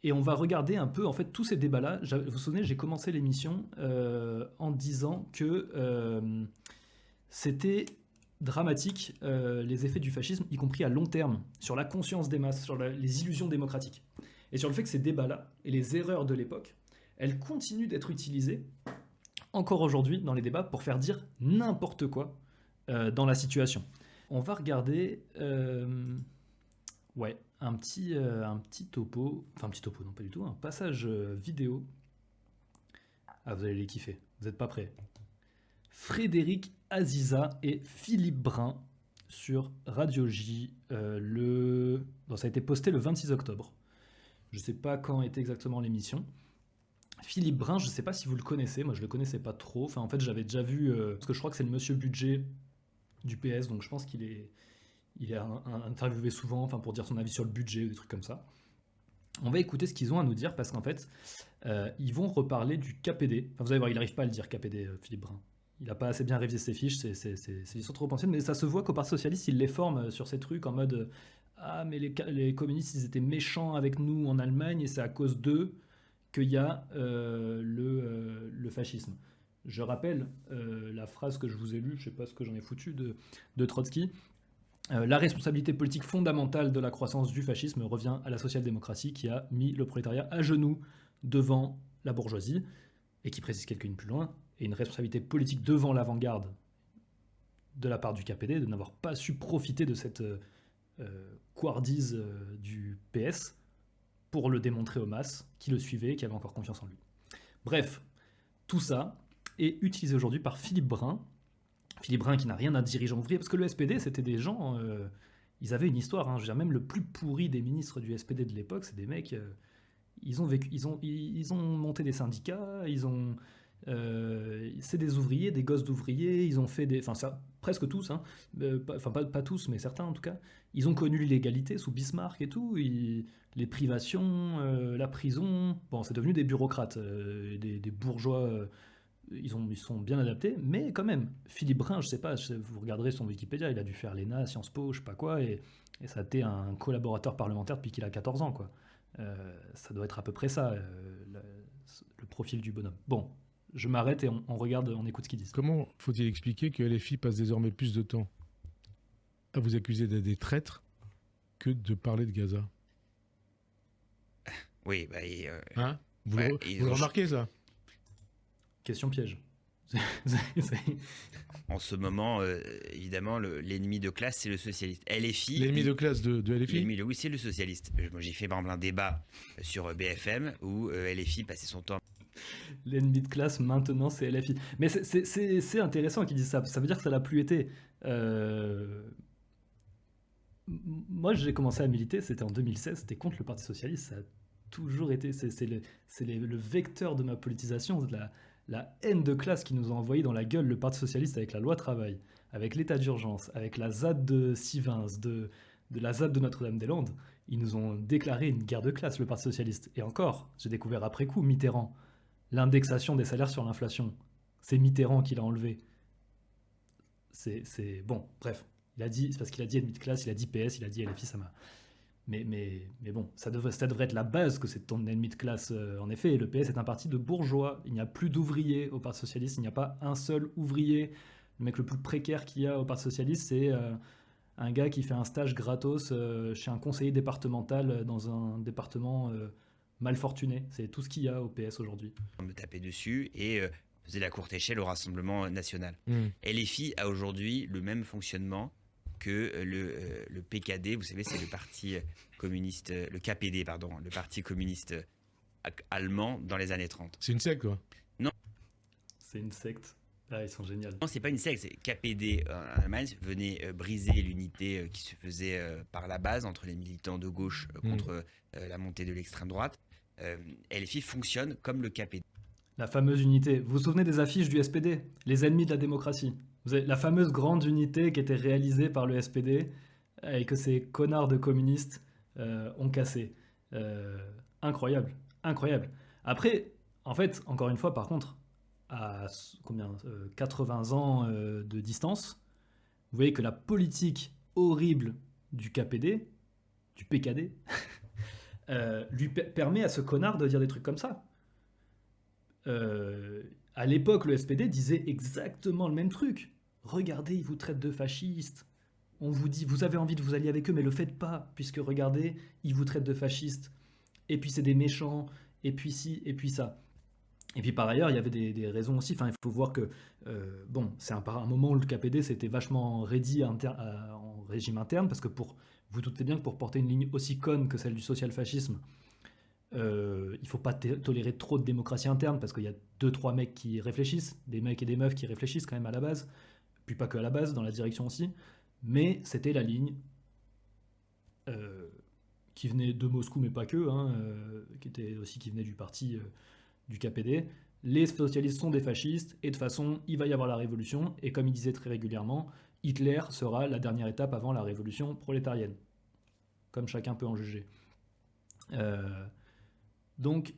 Et on va regarder un peu en fait tous ces débats-là. Vous vous souvenez, j'ai commencé l'émission en disant que c'était dramatique les effets du fascisme, y compris à long terme, sur la conscience des masses, sur les illusions démocratiques. Et sur le fait que ces débats-là et les erreurs de l'époque, elles continuent d'être utilisées encore aujourd'hui dans les débats pour faire dire n'importe quoi dans la situation. On va regarder un petit topo, enfin un petit topo, non pas du tout, un passage vidéo. Ah, vous allez les kiffer, vous n'êtes pas prêts. Frédéric Aziza et Philippe Brun sur Radio J. Ça a été posté le 26 octobre. Je ne sais pas quand était exactement l'émission. Philippe Brun, je ne sais pas si vous le connaissez, moi je ne le connaissais pas trop. Enfin, en fait, j'avais déjà vu, parce que je crois que c'est le monsieur budget du PS, donc je pense qu'il est interviewé souvent, enfin, pour dire son avis sur le budget ou des trucs comme ça. On va écouter ce qu'ils ont à nous dire parce qu'en fait, ils vont reparler du KPD. Enfin, vous allez voir, il n'arrive pas à le dire KPD, Philippe Brun. Il n'a pas assez bien révisé ses fiches, c'est sont trop anciennes, mais ça se voit qu'au Parti Socialiste, il les forme sur ces trucs en mode ah, mais les communistes, ils étaient méchants avec nous en Allemagne et c'est à cause d'eux qu'il y a le fascisme. Je rappelle la phrase que je vous ai lue, je ne sais pas ce que j'en ai foutu, de Trotsky. La responsabilité politique fondamentale de la croissance du fascisme revient à la social-démocratie qui a mis le prolétariat à genoux devant la bourgeoisie, et qui précise quelques lignes plus loin, et une responsabilité politique devant l'avant-garde de la part du KPD de n'avoir pas su profiter de cette couardise du PS pour le démontrer aux masses qui le suivaient, qui avaient encore confiance en lui. Bref, tout ça est utilisé aujourd'hui par Philippe Brun. Philippe Brun qui n'a rien à dirigeant ouvrier, parce que le SPD, c'était des gens, ils avaient une histoire. Je veux dire, même le plus pourri des ministres du SPD de l'époque, c'est des mecs, ils ont monté des syndicats, c'est des ouvriers, des gosses d'ouvriers, ils ont fait presque tous, pas tous, mais certains en tout cas, ils ont connu l'illégalité sous Bismarck et tout, les privations, la prison, bon, c'est devenu des bureaucrates, des bourgeois. Ils sont bien adaptés, mais quand même, Philippe Brun, je sais pas, vous regarderez son Wikipédia, il a dû faire l'ENA, Sciences Po, je sais pas quoi, et ça a été un collaborateur parlementaire depuis qu'il a 14 ans, quoi. Ça doit être à peu près ça, le profil du bonhomme. Bon, je m'arrête et on regarde, on écoute ce qu'ils disent. Comment faut-il expliquer que LFI passe désormais plus de temps à vous accuser d'être des traîtres que de parler de Gaza? Oui, vous le remarquez, ça? Question piège. En ce moment, évidemment, l'ennemi de classe, c'est le socialiste. LFI. L'ennemi de classe de LFI? Oui, c'est le socialiste. Moi, j'ai fait par exemple un débat sur BFM où LFI passait son temps. L'ennemi de classe, maintenant, c'est LFI. Mais c'est intéressant qu'ils disent ça. Ça veut dire que ça l'a plus été. Moi, j'ai commencé à militer, c'était en 2016, c'était contre le Parti Socialiste. Ça a toujours été. C'est le vecteur de ma politisation, la haine de classe qui nous a envoyé dans la gueule le Parti Socialiste avec la loi travail, avec l'état d'urgence, avec la ZAD de Sivins, de la ZAD de Notre-Dame-des-Landes. Ils nous ont déclaré une guerre de classe, le Parti Socialiste. Et encore, j'ai découvert après coup Mitterrand, l'indexation des salaires sur l'inflation. C'est Mitterrand qui l'a enlevé. C'est bon, bref. C'est parce qu'il a dit ennemi de classe, il a dit PS, il a dit LFI, ça m'a... Mais bon, ça devrait être la base que c'est ton ennemi de classe. En effet, le PS est un parti de bourgeois. Il n'y a plus d'ouvriers au Parti Socialiste. Il n'y a pas un seul ouvrier. Le mec le plus précaire qu'il y a au Parti Socialiste, c'est un gars qui fait un stage gratos chez un conseiller départemental dans un département mal fortuné. C'est tout ce qu'il y a au PS aujourd'hui. On me tapait dessus et faisait la courte échelle au Rassemblement national. LFI a aujourd'hui le même fonctionnement que le PKD, vous savez, c'est le parti communiste, le KPD, pardon, le parti communiste allemand dans les années 30. C'est une secte, quoi? Non. C'est une secte. Ah, ils sont géniaux. Non, c'est pas une secte, c'est KPD en Allemagne venait briser l'unité qui se faisait par la base entre les militants de gauche contre la montée de l'extrême droite. LFI fonctionne comme le KPD. La fameuse unité. Vous vous souvenez des affiches du SPD? Les ennemis de la démocratie. Vous avez la fameuse grande unité qui était réalisée par le SPD et que ces connards de communistes ont cassé. Incroyable, incroyable. Après, en fait, encore une fois, par contre, à 80 ans de distance, vous voyez que la politique horrible du KPD, du PKD, lui permet à ce connard de dire des trucs comme ça. À l'époque, le SPD disait exactement le même truc. Regardez, ils vous traitent de fascistes. On vous dit, vous avez envie de vous allier avec eux, mais le faites pas, puisque regardez, ils vous traitent de fascistes. Et puis c'est des méchants, et puis ci, et puis ça. Et puis par ailleurs, il y avait des raisons aussi. Enfin, il faut voir que, bon, c'est un moment où le KPD s'était vachement raidi en régime interne, parce que vous doutez bien que pour porter une ligne aussi conne que celle du social-fascisme, il ne faut pas tolérer trop de démocratie interne, parce qu'il y a 2-3 mecs qui réfléchissent, des mecs et des meufs qui réfléchissent quand même à la base, puis pas que à la base, dans la direction aussi. Mais c'était la ligne qui venait de Moscou, mais pas que, hein, qui venait du parti du KPD. Les socialistes sont des fascistes, et de toute façon, il va y avoir la révolution, et comme il disait très régulièrement, Hitler sera la dernière étape avant la révolution prolétarienne. Comme chacun peut en juger. Donc,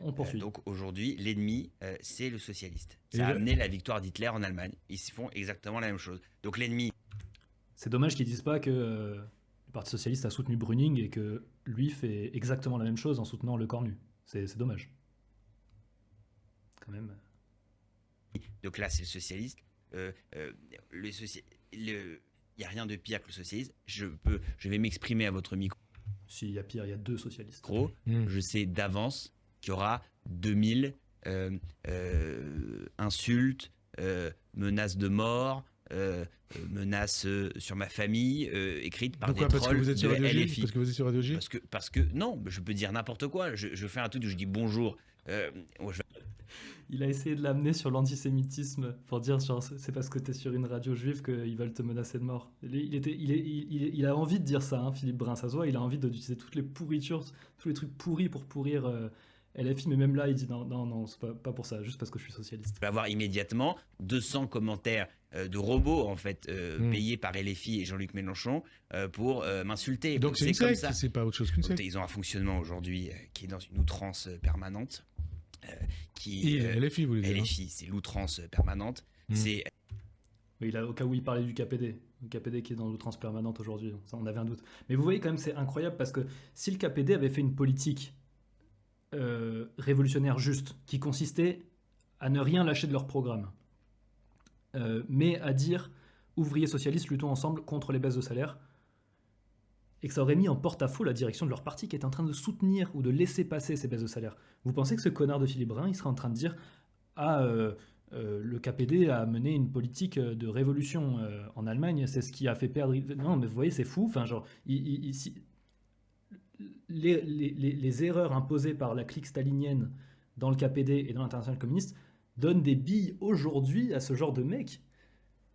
on poursuit. Donc aujourd'hui, l'ennemi, c'est le socialiste. Ça a amené la victoire d'Hitler en Allemagne. Ils font exactement la même chose. Donc l'ennemi... C'est dommage qu'ils disent pas que le Parti socialiste a soutenu Brüning et que lui fait exactement la même chose en soutenant Le Cornu. C'est dommage. Quand même. Donc là, c'est le socialiste. Il n'y a rien de pire que le socialiste. Je vais m'exprimer à votre micro. S'il y a pire, il y a 2 socialistes. Je sais d'avance qu'il y aura 2000 insultes, menaces de mort, menaces sur ma famille écrites par des trolls de LFI. Parce que vous êtes sur Radio J. Parce que non, je peux dire n'importe quoi. Je fais un truc où je dis bonjour. Il a essayé de l'amener sur l'antisémitisme pour dire genre, c'est parce que t'es sur une radio juive qu'ils veulent te menacer de mort. Il a envie de dire ça, hein, Philippe Brun, ça se voit, il a envie d'utiliser toutes les pourritures, tous les trucs pourris pour pourrir LFI, mais même là il dit non, c'est pas pour ça, juste parce que je suis socialiste. Je vais avoir immédiatement 200 commentaires de robots en fait payés par LFI et Jean-Luc Mélenchon pour m'insulter. Donc c'est une comme secte, ça. C'est pas autre chose qu'une secte. Ils ont un fonctionnement aujourd'hui qui est dans une outrance permanente. LFI, vous voulez dire. LFI, c'est l'outrance permanente. Oui, là, au cas où il parlait du KPD. Le KPD qui est dans l'outrance permanente aujourd'hui. Ça, on avait un doute. Mais vous voyez quand même, c'est incroyable parce que si le KPD avait fait une politique révolutionnaire juste, qui consistait à ne rien lâcher de leur programme, mais à dire ouvriers socialistes, luttons ensemble contre les baisses de salaire, et que ça aurait mis en porte-à-faux la direction de leur parti qui est en train de soutenir ou de laisser passer ces baisses de salaire. Vous pensez que ce connard de Philippe Brun, il serait en train de dire le KPD a mené une politique de révolution en Allemagne, c'est ce qui a fait perdre... Non, mais vous voyez, c'est fou. Enfin, genre, les erreurs imposées par la clique stalinienne dans le KPD et dans l'Internationale communiste donnent des billes aujourd'hui à ce genre de mec.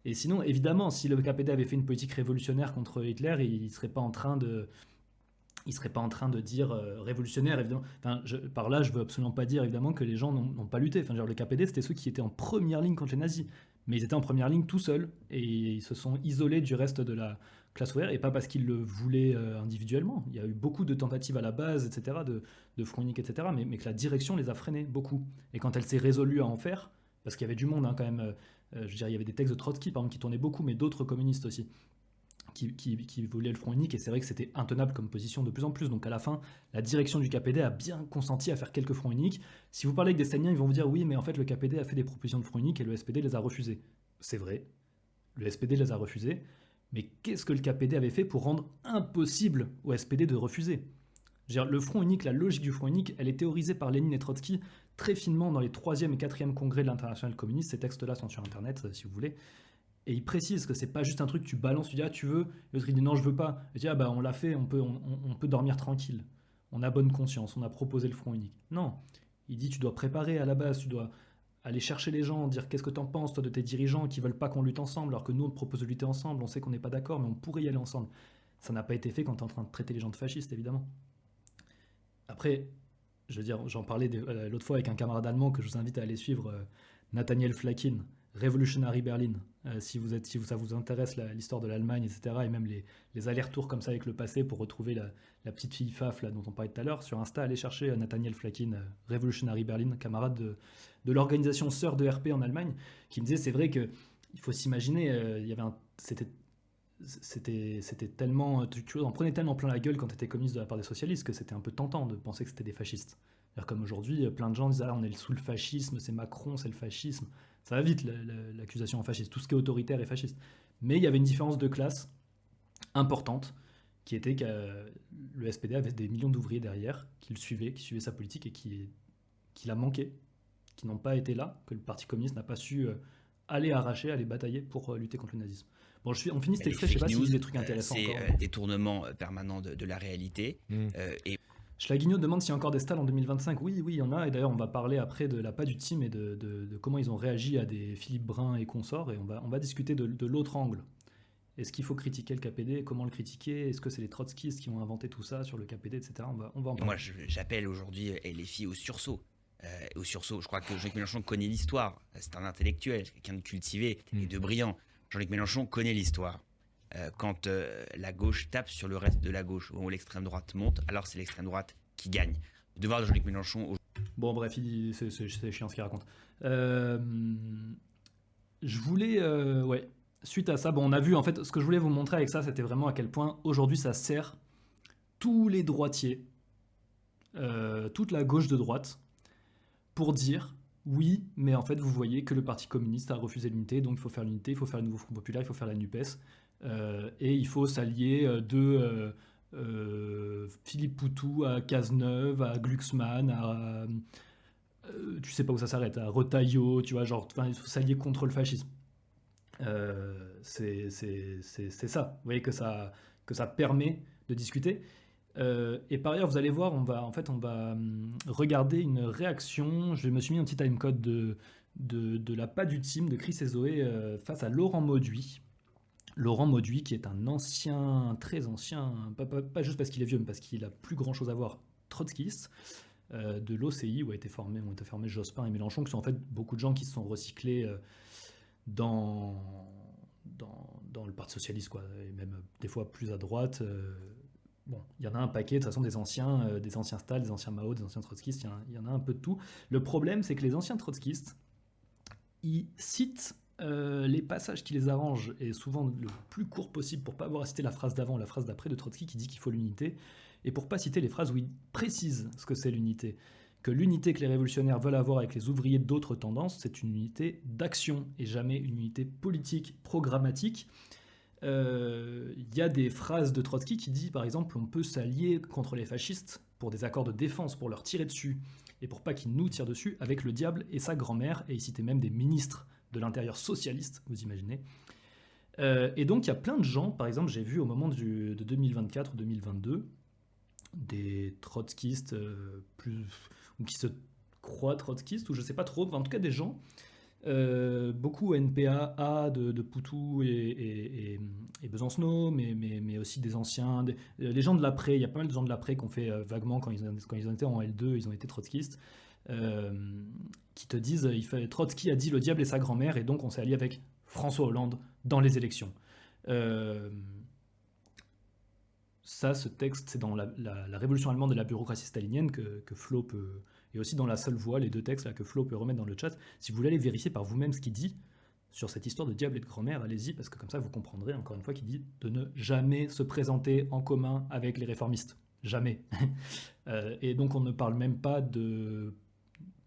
Et sinon, évidemment, si le KPD avait fait une politique révolutionnaire contre Hitler, il ne serait pas en train de dire révolutionnaire, évidemment. Enfin, par là, je ne veux absolument pas dire, évidemment, que les gens n'ont pas lutté. Enfin, genre, le KPD, c'était ceux qui étaient en première ligne contre les nazis. Mais ils étaient en première ligne tout seuls. Et ils se sont isolés du reste de la classe ouvrière. Et pas parce qu'ils le voulaient individuellement. Il y a eu beaucoup de tentatives à la base, etc., de Front-Unique, etc., mais que la direction les a freinés, beaucoup. Et quand elle s'est résolue à en faire, parce qu'il y avait du monde, hein, quand même... je veux dire, il y avait des textes de Trotsky, par exemple, qui tournaient beaucoup, mais d'autres communistes aussi, qui voulaient le front unique, et c'est vrai que c'était intenable comme position de plus en plus. Donc à la fin, la direction du KPD a bien consenti à faire quelques fronts uniques. Si vous parlez avec des staliniens, ils vont vous dire oui, mais en fait le KPD a fait des propositions de front unique et le SPD les a refusées. C'est vrai, le SPD les a refusées, mais qu'est-ce que le KPD avait fait pour rendre impossible au SPD de refuser ? Je veux dire, le front unique, la logique du front unique, elle est théorisée par Lénine et Trotsky très finement dans les 3e et 4e congrès de l'Internationale communiste. Ces textes-là sont sur Internet, si vous voulez. Et il précise que c'est pas juste un truc que tu balances, tu dis ah tu veux, l'autre il dit non je veux pas. Et tu dis ah bah on l'a fait, on peut dormir tranquille. On a bonne conscience, on a proposé le front unique. Non, il dit tu dois préparer à la base, tu dois aller chercher les gens, dire qu'est-ce que t'en penses toi de tes dirigeants qui veulent pas qu'on lutte ensemble, alors que nous on te propose de lutter ensemble, on sait qu'on n'est pas d'accord mais on pourrait y aller ensemble. Ça n'a pas été fait quand t'es en train de traiter les gens de fascistes évidemment. Après, je veux dire, j'en parlais l'autre fois avec un camarade allemand que je vous invite à aller suivre, Nathaniel Flakin, Revolutionary Berlin, si ça vous intéresse l'histoire de l'Allemagne, etc., et même les allers-retours comme ça avec le passé pour retrouver la petite fille Faf là, dont on parlait tout à l'heure, sur Insta, allez chercher Nathaniel Flakin, Revolutionary Berlin, camarade de l'organisation sœur de RP en Allemagne, qui me disait, c'est vrai qu'il faut s'imaginer, c'était c'était tellement, tu en prenais tellement plein la gueule quand tu étais communiste de la part des socialistes que c'était un peu tentant de penser que c'était des fascistes. C'est-à-dire comme aujourd'hui, plein de gens disent on est sous le fascisme, c'est Macron, c'est le fascisme. Ça va vite l'accusation en fasciste. Tout ce qui est autoritaire est fasciste. Mais il y avait une différence de classe importante qui était que le SPD avait des millions d'ouvriers derrière qui le suivaient, qui suivaient sa politique et qui l'a manqué, qui n'ont pas été là, que le Parti communiste n'a pas su aller arracher, aller batailler pour lutter contre le nazisme. Bon, on finit cet extrait, je sais pas si vous avez des trucs intéressants c'est encore. détournement permanent de la réalité. Et Schlaguignot demande s'il y a encore des stalls en 2025. Oui, il y en a. Et d'ailleurs, on va parler après de la pas du team et de comment ils ont réagi à des Philippe Brun et consorts. Et on va discuter de l'autre angle. Est-ce qu'il faut critiquer le KPD? Comment le critiquer? Est-ce que c'est les trotskistes qui ont inventé tout ça sur le KPD, etc. On va en parler. moi, j'appelle aujourd'hui les filles au sursaut. Je crois que Jean-Luc Mélenchon connaît l'histoire. C'est un intellectuel, quelqu'un de cultivé et de brillant. Jean-Luc Mélenchon connaît l'histoire. Quand la gauche tape sur le reste de la gauche, où l'extrême droite monte, alors c'est l'extrême droite qui gagne. Le devoir de Jean-Luc Mélenchon... Bon, bref, c'est chiant ce qu'il raconte. Je voulais... ouais, suite à ça, bon, on a vu, en fait, ce que je voulais vous montrer avec ça, c'était vraiment à quel point, aujourd'hui, ça sert tous les droitiers, toute la gauche de droite, pour dire... Oui, mais en fait, vous voyez que le Parti communiste a refusé l'unité, donc il faut faire l'unité, il faut faire le nouveau Front populaire, il faut faire la NUPES, et il faut s'allier de Philippe Poutou à Cazeneuve, à Glucksmann, à... tu sais pas où ça s'arrête, à Retailleau, tu vois, genre, il faut s'allier contre le fascisme. C'est ça, vous voyez que ça permet de discuter. Et par ailleurs, vous allez voir, on va regarder une réaction. Je me suis mis un petit timecode de la pas du team de Chris et Zoé face à Laurent Mauduit. Laurent Mauduit, qui est un ancien, très ancien, pas juste parce qu'il est vieux, mais parce qu'il a plus grand chose à voir, trotskiste, de l'OCI, où ont été formés Jospin et Mélenchon, qui sont en fait beaucoup de gens qui se sont recyclés dans le Parti socialiste, quoi, et même des fois plus à droite. Bon, il y en a un paquet, de toute façon, des anciens Stal, des anciens Mao, des anciens trotskistes, il y en a un peu de tout. Le problème, c'est que les anciens trotskistes, ils citent les passages qui les arrangent, et souvent le plus court possible, pour pas avoir à citer la phrase d'avant, la phrase d'après de Trotsky qui dit qu'il faut l'unité, et pour pas citer les phrases où ils précisent ce que c'est l'unité. Que l'unité que les révolutionnaires veulent avoir avec les ouvriers d'autres tendances, c'est une unité d'action, et jamais une unité politique, programmatique. Y a des phrases de Trotsky qui dit, par exemple, on peut s'allier contre les fascistes pour des accords de défense, pour leur tirer dessus, et pour pas qu'ils nous tirent dessus, avec le diable et sa grand-mère, et il citait même des ministres de l'intérieur socialiste, vous imaginez. Et donc il y a plein de gens, par exemple, j'ai vu au moment de 2024-2022, des trotskistes, ou qui se croient trotskistes, ou je sais pas trop, en tout cas des gens... beaucoup NPA de Poutou et Besancenot, mais aussi des anciens, les gens de l'après. Il y a pas mal de gens de l'après qui ont fait vaguement, quand ils ont été en L2, ils ont été trotskistes, qui te disent Trotsky a dit le diable et sa grand-mère, et donc on s'est allié avec François Hollande dans les élections. Ça, ce texte, c'est dans la révolution allemande et la bureaucratie stalinienne que Flo peut... Et aussi dans La Seule Voix, les deux textes là, que Flo peut remettre dans le chat. Si vous voulez aller vérifier par vous-même ce qu'il dit sur cette histoire de diable et de grand-mère, allez-y, parce que comme ça vous comprendrez, encore une fois, qu'il dit de ne jamais se présenter en commun avec les réformistes. Jamais. Et donc on ne parle même pas de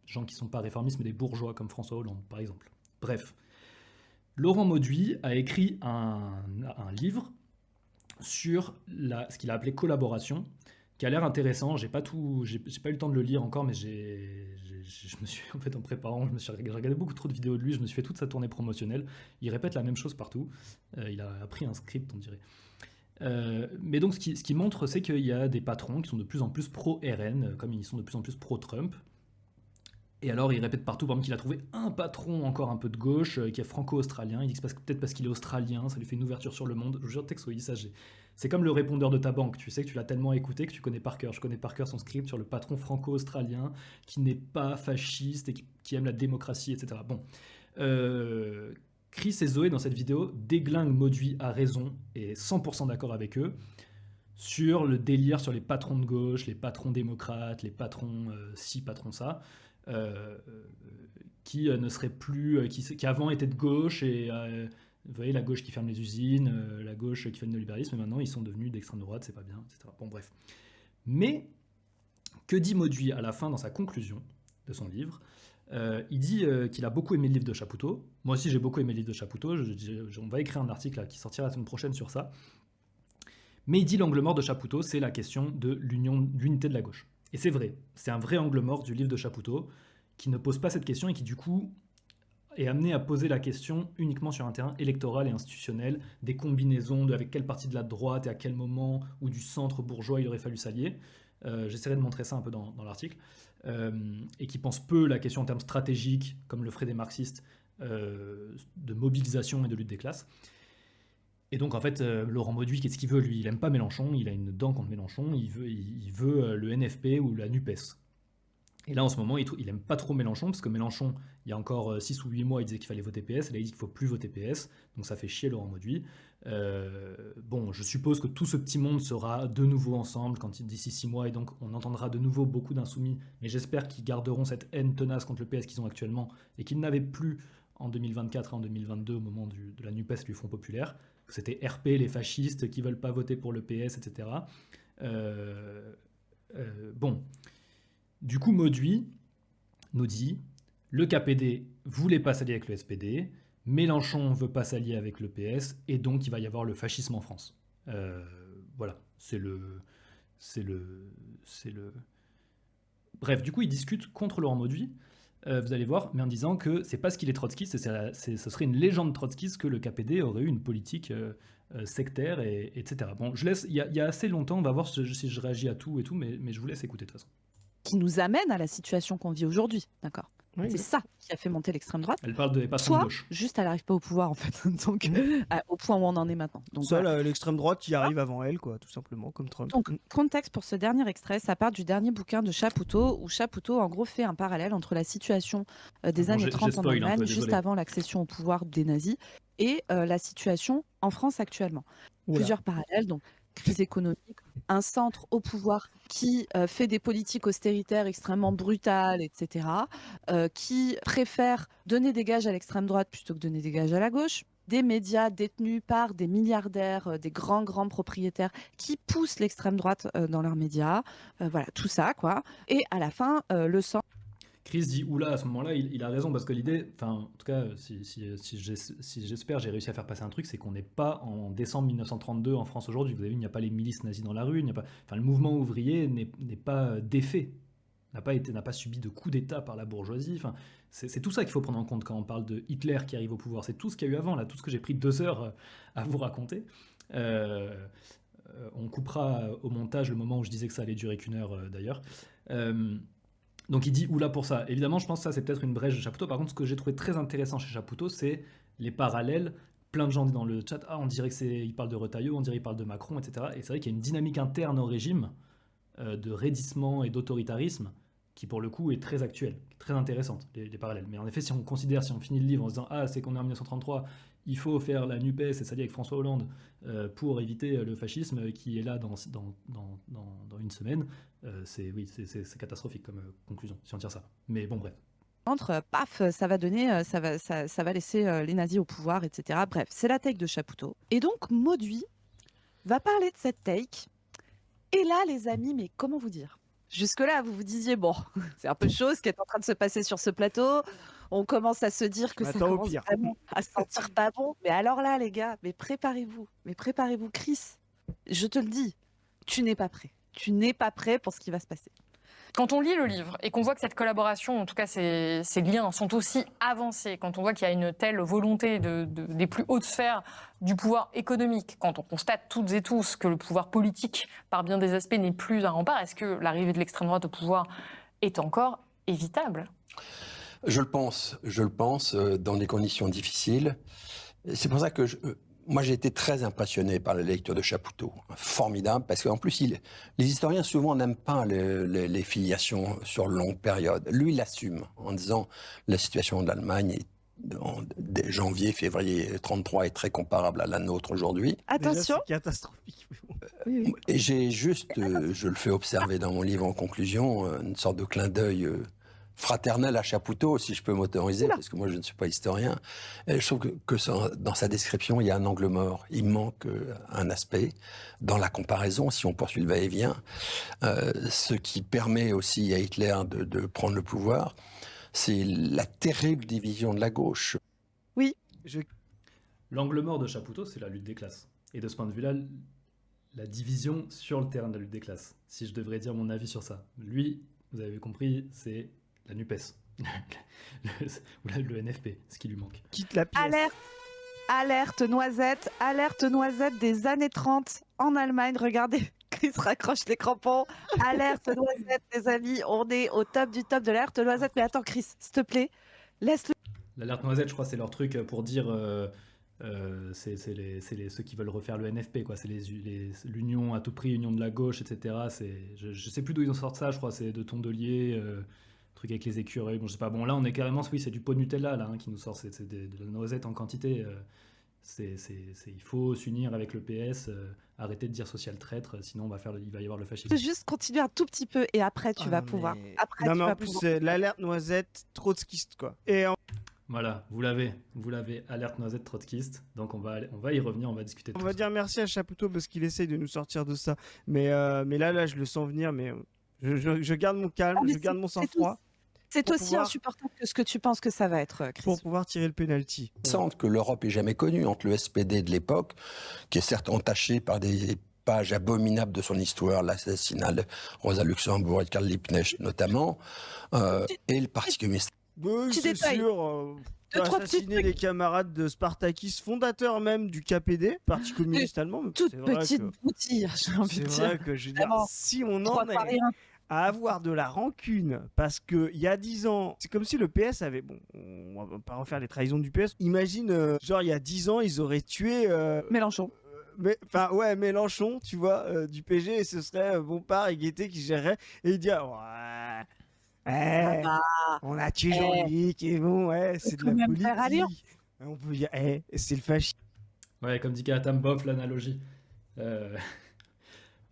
gens qui ne sont pas réformistes, mais des bourgeois comme François Hollande, par exemple. Bref. Laurent Mauduit a écrit un livre sur ce qu'il a appelé collaboration, qui a l'air intéressant. J'ai pas eu le temps de le lire encore, mais je me suis, en fait, en préparant, j'ai regardé beaucoup trop de vidéos de lui, je me suis fait toute sa tournée promotionnelle. Il répète la même chose partout. Il a appris un script, on dirait. Mais donc, ce qui montre, c'est qu'il y a des patrons qui sont de plus en plus pro-RN, comme ils sont de plus en plus pro-Trump. Et alors, il répète partout, par exemple, qu'il a trouvé un patron encore un peu de gauche, qui est franco-australien. Il dit que peut-être parce qu'il est australien, ça lui fait une ouverture sur le monde. Je vous jure, texte, oui, ça, c'est comme le répondeur de ta banque. Tu sais que tu l'as tellement écouté que tu connais par cœur. Je connais par cœur son script sur le patron franco-australien qui n'est pas fasciste et qui aime la démocratie, etc. Bon. Chris et Zoé, dans cette vidéo, déglinguent Mauduit à raison et 100% d'accord avec eux sur le délire sur les patrons de gauche, les patrons démocrates, les patrons ci, patrons ça. Qui ne serait plus, qui avant était de gauche et Vous voyez, la gauche qui ferme les usines, la gauche qui fait le néolibéralisme, et maintenant ils sont devenus d'extrême droite, c'est pas bien, etc. Bon, bref. Mais, que dit Mauduit à la fin dans sa conclusion de son livre ? Il dit qu'il a beaucoup aimé le livre de Chapoutot. Moi aussi, j'ai beaucoup aimé le livre de Chapoutot. On va écrire un article là, qui sortira la semaine prochaine sur ça. Mais il dit l'angle mort de Chapoutot, c'est la question de l'unité de la gauche. Et c'est vrai, c'est un vrai angle mort du livre de Chapoutot qui ne pose pas cette question et qui du coup est amené à poser la question uniquement sur un terrain électoral et institutionnel, des combinaisons avec quelle partie de la droite et à quel moment, ou du centre bourgeois il aurait fallu s'allier. J'essaierai de montrer ça un peu dans l'article. Et qui pense peu la question en termes stratégiques, comme le feraient des marxistes, de mobilisation et de lutte des classes. Et donc, en fait, Laurent Mauduit, qu'est-ce qu'il veut, lui ? Il n'aime pas Mélenchon, il a une dent contre Mélenchon, il veut le NFP ou la NUPES. Et là, en ce moment, il n'aime pas trop Mélenchon, parce que Mélenchon, il y a encore 6 ou 8 mois, il disait qu'il fallait voter PS, et là, il dit qu'il ne faut plus voter PS, donc ça fait chier Laurent Mauduit. Bon, je suppose que tout ce petit monde sera de nouveau ensemble d'ici 6 mois, et donc on entendra de nouveau beaucoup d'insoumis, mais j'espère qu'ils garderont cette haine tenace contre le PS qu'ils ont actuellement, et qu'ils n'avaient plus en 2024 et en 2022, au moment de la NUPES, du Front Populaire. C'était RP, les fascistes qui veulent pas voter pour le PS, etc. Bon. Du coup, Mauduit nous dit le KPD voulait pas s'allier avec le SPD, Mélenchon veut pas s'allier avec le PS, et donc il va y avoir le fascisme en France. Voilà, c'est le. Bref, du coup, il discute contre Laurent Mauduit. Vous allez voir, mais en disant que c'est parce qu'il est trotskiste, ce serait une légende trotskiste que le KPD aurait eu une politique sectaire, etc. Bon, je laisse. Il y a assez longtemps, on va voir si je réagis à tout et tout, mais je vous laisse écouter de toute façon. Qui nous amène à la situation qu'on vit aujourd'hui, d'accord ? Oui, c'est ça qui a fait monter l'extrême droite. Elle parle des patrons de gauche. Juste, elle n'arrive pas au pouvoir, en fait, donc au point où on en est maintenant. Donc, ça, l'extrême droite qui arrive avant elle, quoi, tout simplement, comme Trump. Donc, contexte pour ce dernier extrait, ça part du dernier bouquin de Chapoutot, où Chapoutot, en gros, fait un parallèle entre la situation des années 30 en Allemagne, juste avant l'accession au pouvoir des nazis, et la situation en France actuellement. Oula. Plusieurs parallèles, donc crise économique, un centre au pouvoir qui fait des politiques austéritaires extrêmement brutales, etc., qui préfère donner des gages à l'extrême droite plutôt que donner des gages à la gauche, des médias détenus par des milliardaires, des grands propriétaires qui poussent l'extrême droite dans leurs médias, voilà, tout ça, quoi. Et à la fin, le centre... Chris dit oula, à ce moment-là, il a raison, parce que l'idée, enfin, en tout cas, si j'espère, j'ai réussi à faire passer un truc, c'est qu'on n'est pas en décembre 1932 en France aujourd'hui. Vous avez vu, il n'y a pas les milices nazies dans la rue, le mouvement ouvrier n'est pas défait, n'a pas subi de coup d'État par la bourgeoisie. Enfin, c'est tout ça qu'il faut prendre en compte quand on parle de Hitler qui arrive au pouvoir. C'est tout ce qu'il y a eu avant, là, tout ce que j'ai pris 2 heures à vous raconter. On coupera au montage le moment où je disais que ça allait durer qu'1 heure, d'ailleurs. Donc il dit oula pour ça. Évidemment, je pense que ça, c'est peut-être une brèche de Chapoutot. Par contre, ce que j'ai trouvé très intéressant chez Chapoutot, c'est les parallèles. Plein de gens disent dans le chat, on dirait qu'il parle de Retailleau, on dirait qu'il parle de Macron, etc. Et c'est vrai qu'il y a une dynamique interne au régime de raidissement et d'autoritarisme qui, pour le coup, est très actuelle, très intéressante, les parallèles. Mais en effet, si on finit le livre en se disant c'est qu'on est en 1933, il faut faire la NUPES et s'allier avec François Hollande pour éviter le fascisme qui est là dans 1 semaine, c'est catastrophique comme conclusion, si on tire ça. Mais bon, bref. Paf, ça va donner, ça va laisser les nazis au pouvoir, etc. Bref, c'est la take de Chapoutot. Et donc, Mauduit va parler de cette take. Et là, les amis, mais comment vous dire ? Jusque-là, vous vous disiez, bon, c'est un peu chaud ce qui est en train de se passer sur ce plateau. On commence à se dire que ça commence vraiment à se sentir pas bon. Mais alors là, les gars, mais préparez-vous, Chris. Je te le dis, tu n'es pas prêt. Tu n'es pas prêt pour ce qui va se passer. Quand on lit le livre et qu'on voit que cette collaboration, en tout cas ces liens, sont aussi avancés, quand on voit qu'il y a une telle volonté des plus hautes sphères du pouvoir économique, quand on constate toutes et tous que le pouvoir politique, par bien des aspects, n'est plus un rempart, est-ce que l'arrivée de l'extrême droite au pouvoir est encore évitable ? Je le pense, dans des conditions difficiles. C'est pour ça que moi, j'ai été très impressionné par la lecture de Chapoutot. Formidable, parce qu'en plus, les historiens souvent n'aiment pas les filiations sur longue période. Lui, il assume en disant la situation de l'Allemagne dès janvier, février 1933 est très comparable à la nôtre aujourd'hui. Attention. Déjà, c'est catastrophique. Et j'ai juste, je le fais observer dans mon livre en conclusion, une sorte de clin d'œil fraternel à Chapoutot, si je peux m'autoriser, parce que moi je ne suis pas historien. Et je trouve dans sa description, il y a un angle mort. Il manque un aspect dans la comparaison, si on poursuit le va-et-vient. Ce qui permet aussi à Hitler de prendre le pouvoir, c'est la terrible division de la gauche. Oui. L'angle mort de Chapoutot, c'est la lutte des classes. Et de ce point de vue-là, la division sur le terrain de la lutte des classes, si je devrais dire mon avis sur ça. Lui, vous avez compris, c'est la NUPES, ou le NFP, ce qui lui manque. Quitte la pièce. Alerte noisette des années 30 en Allemagne. Regardez, Chris raccroche les crampons. Alerte noisette, les amis, on est au top du top de l'alerte noisette. Mais attends, Chris, s'il te plaît, laisse-le. L'alerte noisette, je crois, c'est leur truc pour dire... c'est ceux qui veulent refaire le NFP, quoi. C'est l'union à tout prix, union de la gauche, etc. Je sais plus d'où ils en sortent ça, je crois, c'est de Tondelier, truc avec les écureuils, bon je sais pas, bon là on est carrément, oui c'est du pot Nutella là, hein, qui nous sort, c'est de la noisette en quantité, il faut s'unir avec le PS, arrêter de dire social traître, sinon il va y avoir le fascisme. Juste continuer un tout petit peu et après tu vas pouvoir. Après, non mais en plus c'est l'alerte noisette trotskiste quoi. Voilà, vous l'avez, alerte noisette trotskiste, donc on va y revenir, on va discuter de On va dire merci à Chapoutot parce qu'il essaye de nous sortir de ça, mais là je le sens venir, mais je garde mon calme, je garde mon sang-froid. C'est aussi insupportable que ce que tu penses que ça va être, Chris. Pour pouvoir tirer le penalty. Il semble que l'Europe ait jamais connu entre le SPD de l'époque, qui est certes entaché par des pages abominables de son histoire, l'assassinat de Rosa Luxembourg et de Karl Liebknecht notamment, et le Parti communiste. Oui, c'est sûr. Assassiner les camarades de Spartakis, fondateur même du KPD, Parti communiste allemand. Toute petite broutille, j'ai envie de dire. C'est vrai que je veux dire, si on en est à avoir de la rancune, parce qu'il y a 10 ans, c'est comme si le PS avait... Bon, on va pas refaire les trahisons du PS. Imagine, genre il y a 10 ans, ils auraient tué... Mélenchon. Mélenchon, tu vois, du PG, et ce serait Bompard et Guettet qui géreraient, et ils diraient... on a tué Jean-Luc et bon, c'est de la politique. On peut dire, c'est le fascisme. Ouais, comme dit Katam Boff, l'analogie.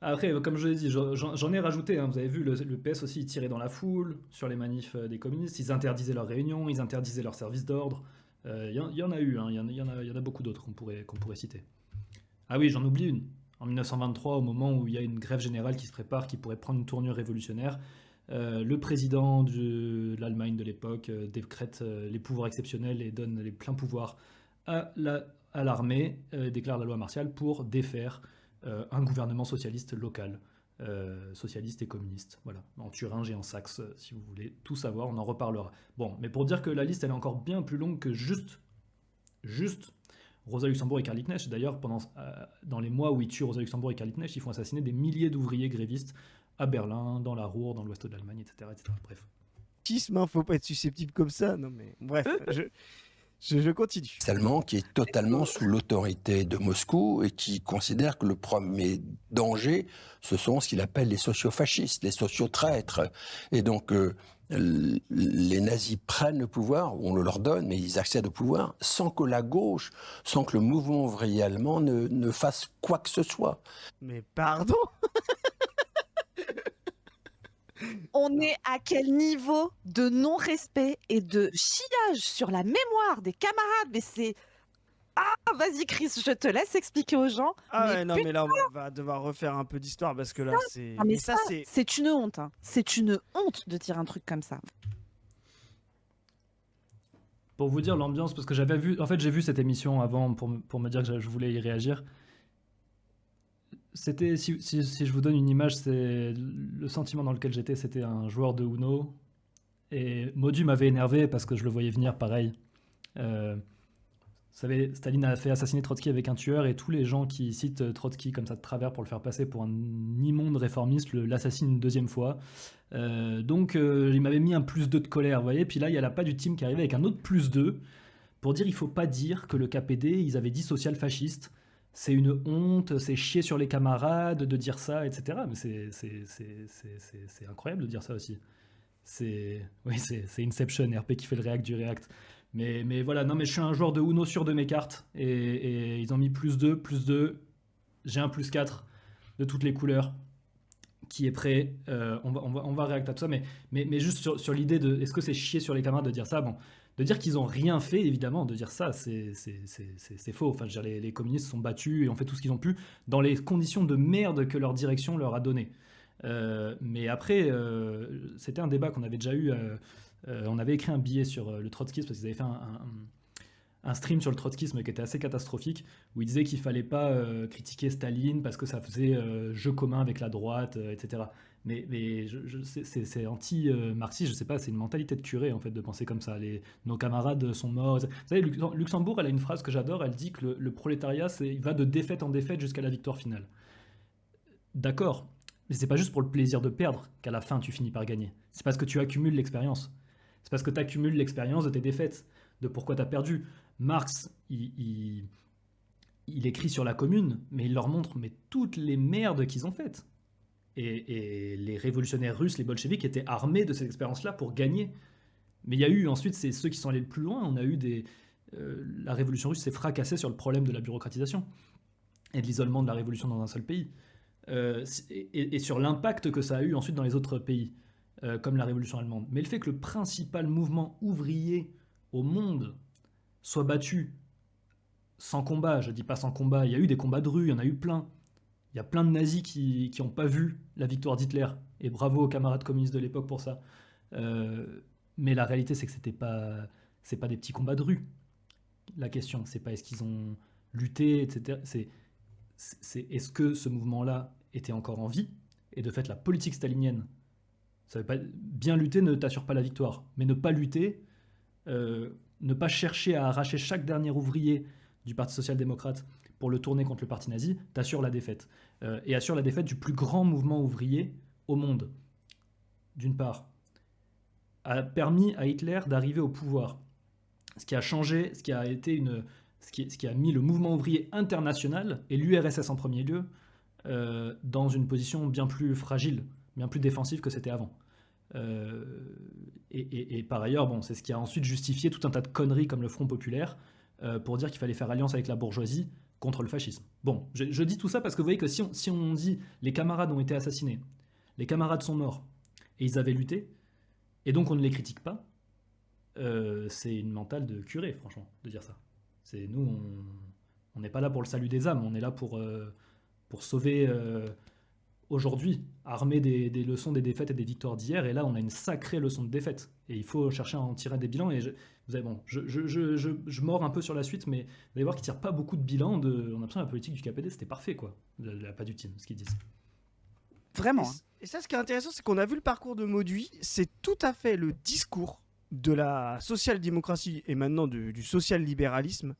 Après, comme je l'ai dit, j'en ai rajouté. Hein, vous avez vu, le PS aussi, il tirait dans la foule sur les manifs des communistes. Ils interdisaient leurs réunions, ils interdisaient leurs services d'ordre. Il y en a eu, hein, il y en a beaucoup d'autres qu'on pourrait citer. Ah oui, j'en oublie une. En 1923, au moment où il y a une grève générale qui se prépare, qui pourrait prendre une tournure révolutionnaire, le président de l'Allemagne de l'époque décrète les pouvoirs exceptionnels et donne les pleins pouvoirs à l'armée, déclare la loi martiale pour défaire un gouvernement socialiste local, socialiste et communiste. Voilà, en Thuringe et en Saxe, si vous voulez tout savoir, on en reparlera. Bon, mais pour dire que la liste, elle est encore bien plus longue que juste Rosa Luxembourg et Karl Liebknecht. D'ailleurs, dans les mois où ils tuent Rosa Luxembourg et Karl Liebknecht, ils font assassiner des milliers d'ouvriers grévistes à Berlin, dans la Ruhr, dans l'ouest de l'Allemagne, etc. Bref. Faut pas être susceptible comme ça. Non mais bref, je continue. Allemand qui est totalement sous l'autorité de Moscou et qui considère que le premier danger, ce sont ce qu'il appelle les sociofascistes, les sociotraîtres. Et donc, les nazis prennent le pouvoir, on le leur donne, mais ils accèdent au pouvoir sans que la gauche, sans que le mouvement ouvrier allemand ne fasse quoi que ce soit. Mais pardon. On est à quel niveau de non-respect et de chiage sur la mémoire des camarades? Mais c'est... Ah, vas-y Chris, je te laisse expliquer aux gens. Mais là on va devoir refaire un peu d'histoire parce que là c'est... mais ça c'est une honte. Hein. C'est une honte de dire un truc comme ça. Pour vous dire l'ambiance, parce que j'ai vu cette émission avant pour me dire que je voulais y réagir. C'était, si je vous donne une image, c'est le sentiment dans lequel j'étais, c'était un joueur de Uno. Et Modu m'avait énervé parce que je le voyais venir pareil. Vous savez, Staline a fait assassiner Trotsky avec un tueur et tous les gens qui citent Trotsky comme ça de travers pour le faire passer pour un immonde réformiste l'assassinent une deuxième fois. Donc il m'avait mis un +2 de colère, vous voyez. Puis là, il y a la pas du team qui arrivait avec un autre +2 pour dire il faut pas dire que le KPD, ils avaient dit social-fasciste. C'est une honte, c'est chier sur les camarades de dire ça, etc. Mais c'est incroyable de dire ça aussi. C'est Inception, RP qui fait le React du React. Mais voilà, non mais je suis un joueur de Uno sur de mes cartes. Et ils ont mis +2. J'ai un +4 de toutes les couleurs. qui est prêt. On va réacter à tout ça, mais juste sur l'idée de est-ce que c'est chier sur les camarades de dire ça? Bon, de dire qu'ils n'ont rien fait, évidemment, de dire ça, c'est faux. Enfin, je veux dire, les communistes se sont battus et ont fait tout ce qu'ils ont pu dans les conditions de merde que leur direction leur a données. Mais après, c'était un débat qu'on avait déjà eu. On avait écrit un billet sur le trotskisme parce qu'ils avaient fait un stream sur le trotskisme qui était assez catastrophique, où il disait qu'il fallait pas critiquer Staline parce que ça faisait jeu commun avec la droite, etc. Mais c'est anti-marxiste, je sais pas, c'est une mentalité de curé en fait de penser comme ça. Nos camarades sont morts. Vous savez, Luxembourg, elle a une phrase que j'adore, elle dit que le prolétariat, il va de défaite en défaite jusqu'à la victoire finale. D'accord, mais c'est pas juste pour le plaisir de perdre qu'à la fin tu finis par gagner. C'est parce que tu accumules l'expérience. C'est parce que tu accumules l'expérience de tes défaites, de pourquoi tu as perdu. Marx, il écrit sur la commune, mais il leur montre toutes les merdes qu'ils ont faites. Et les révolutionnaires russes, les bolcheviks, étaient armés de cette expérience-là pour gagner. Mais il y a eu ensuite, c'est ceux qui sont allés le plus loin. On a eu la révolution russe s'est fracassée sur le problème de la bureaucratisation et de l'isolement de la révolution dans un seul pays. Et sur l'impact que ça a eu ensuite dans les autres pays, comme la révolution allemande. Mais le fait que le principal mouvement ouvrier au monde soit battu sans combat, je dis pas sans combat, il y a eu des combats de rue, il y en a eu plein. Il y a plein de nazis qui n'ont pas vu la victoire d'Hitler, et bravo aux camarades communistes de l'époque pour ça. Mais la réalité, c'est que c'est pas des petits combats de rue. La question, c'est pas est-ce qu'ils ont lutté, etc. C'est est-ce que ce mouvement-là était encore en vie? Et de fait, la politique stalinienne, ça veut pas bien lutter ne t'assure pas la victoire, mais ne pas lutter, ne pas chercher à arracher chaque dernier ouvrier du Parti social-démocrate pour le tourner contre le parti nazi, t'assure la défaite. Et assure la défaite du plus grand mouvement ouvrier au monde. D'une part, a permis à Hitler d'arriver au pouvoir. Ce qui a changé, ce qui a mis le mouvement ouvrier international, et l'URSS en premier lieu, dans une position bien plus fragile, bien plus défensive que c'était avant. Et par ailleurs, bon, c'est ce qui a ensuite justifié tout un tas de conneries comme le Front Populaire pour dire qu'il fallait faire alliance avec la bourgeoisie contre le fascisme. Bon, je dis tout ça parce que vous voyez que si on dit les camarades ont été assassinés, les camarades sont morts, et ils avaient lutté, et donc on ne les critique pas, c'est une mentale de curé, franchement, de dire ça. Nous, on n'est pas là pour le salut des âmes, on est là pour sauver... aujourd'hui, armé des leçons des défaites et des victoires d'hier, et là on a une sacrée leçon de défaite. Et il faut chercher à en tirer des bilans. Et je mords un peu sur la suite, mais vous allez voir qu'ils ne tirent pas beaucoup de bilans. On a l'impression que la politique du KPD c'était parfait, quoi. Pas du team, ce qu'ils disent. Vraiment. Et ça, ce qui est intéressant, c'est qu'on a vu le parcours de Mauduit, c'est tout à fait le discours de la social-démocratie et maintenant du social-libéralisme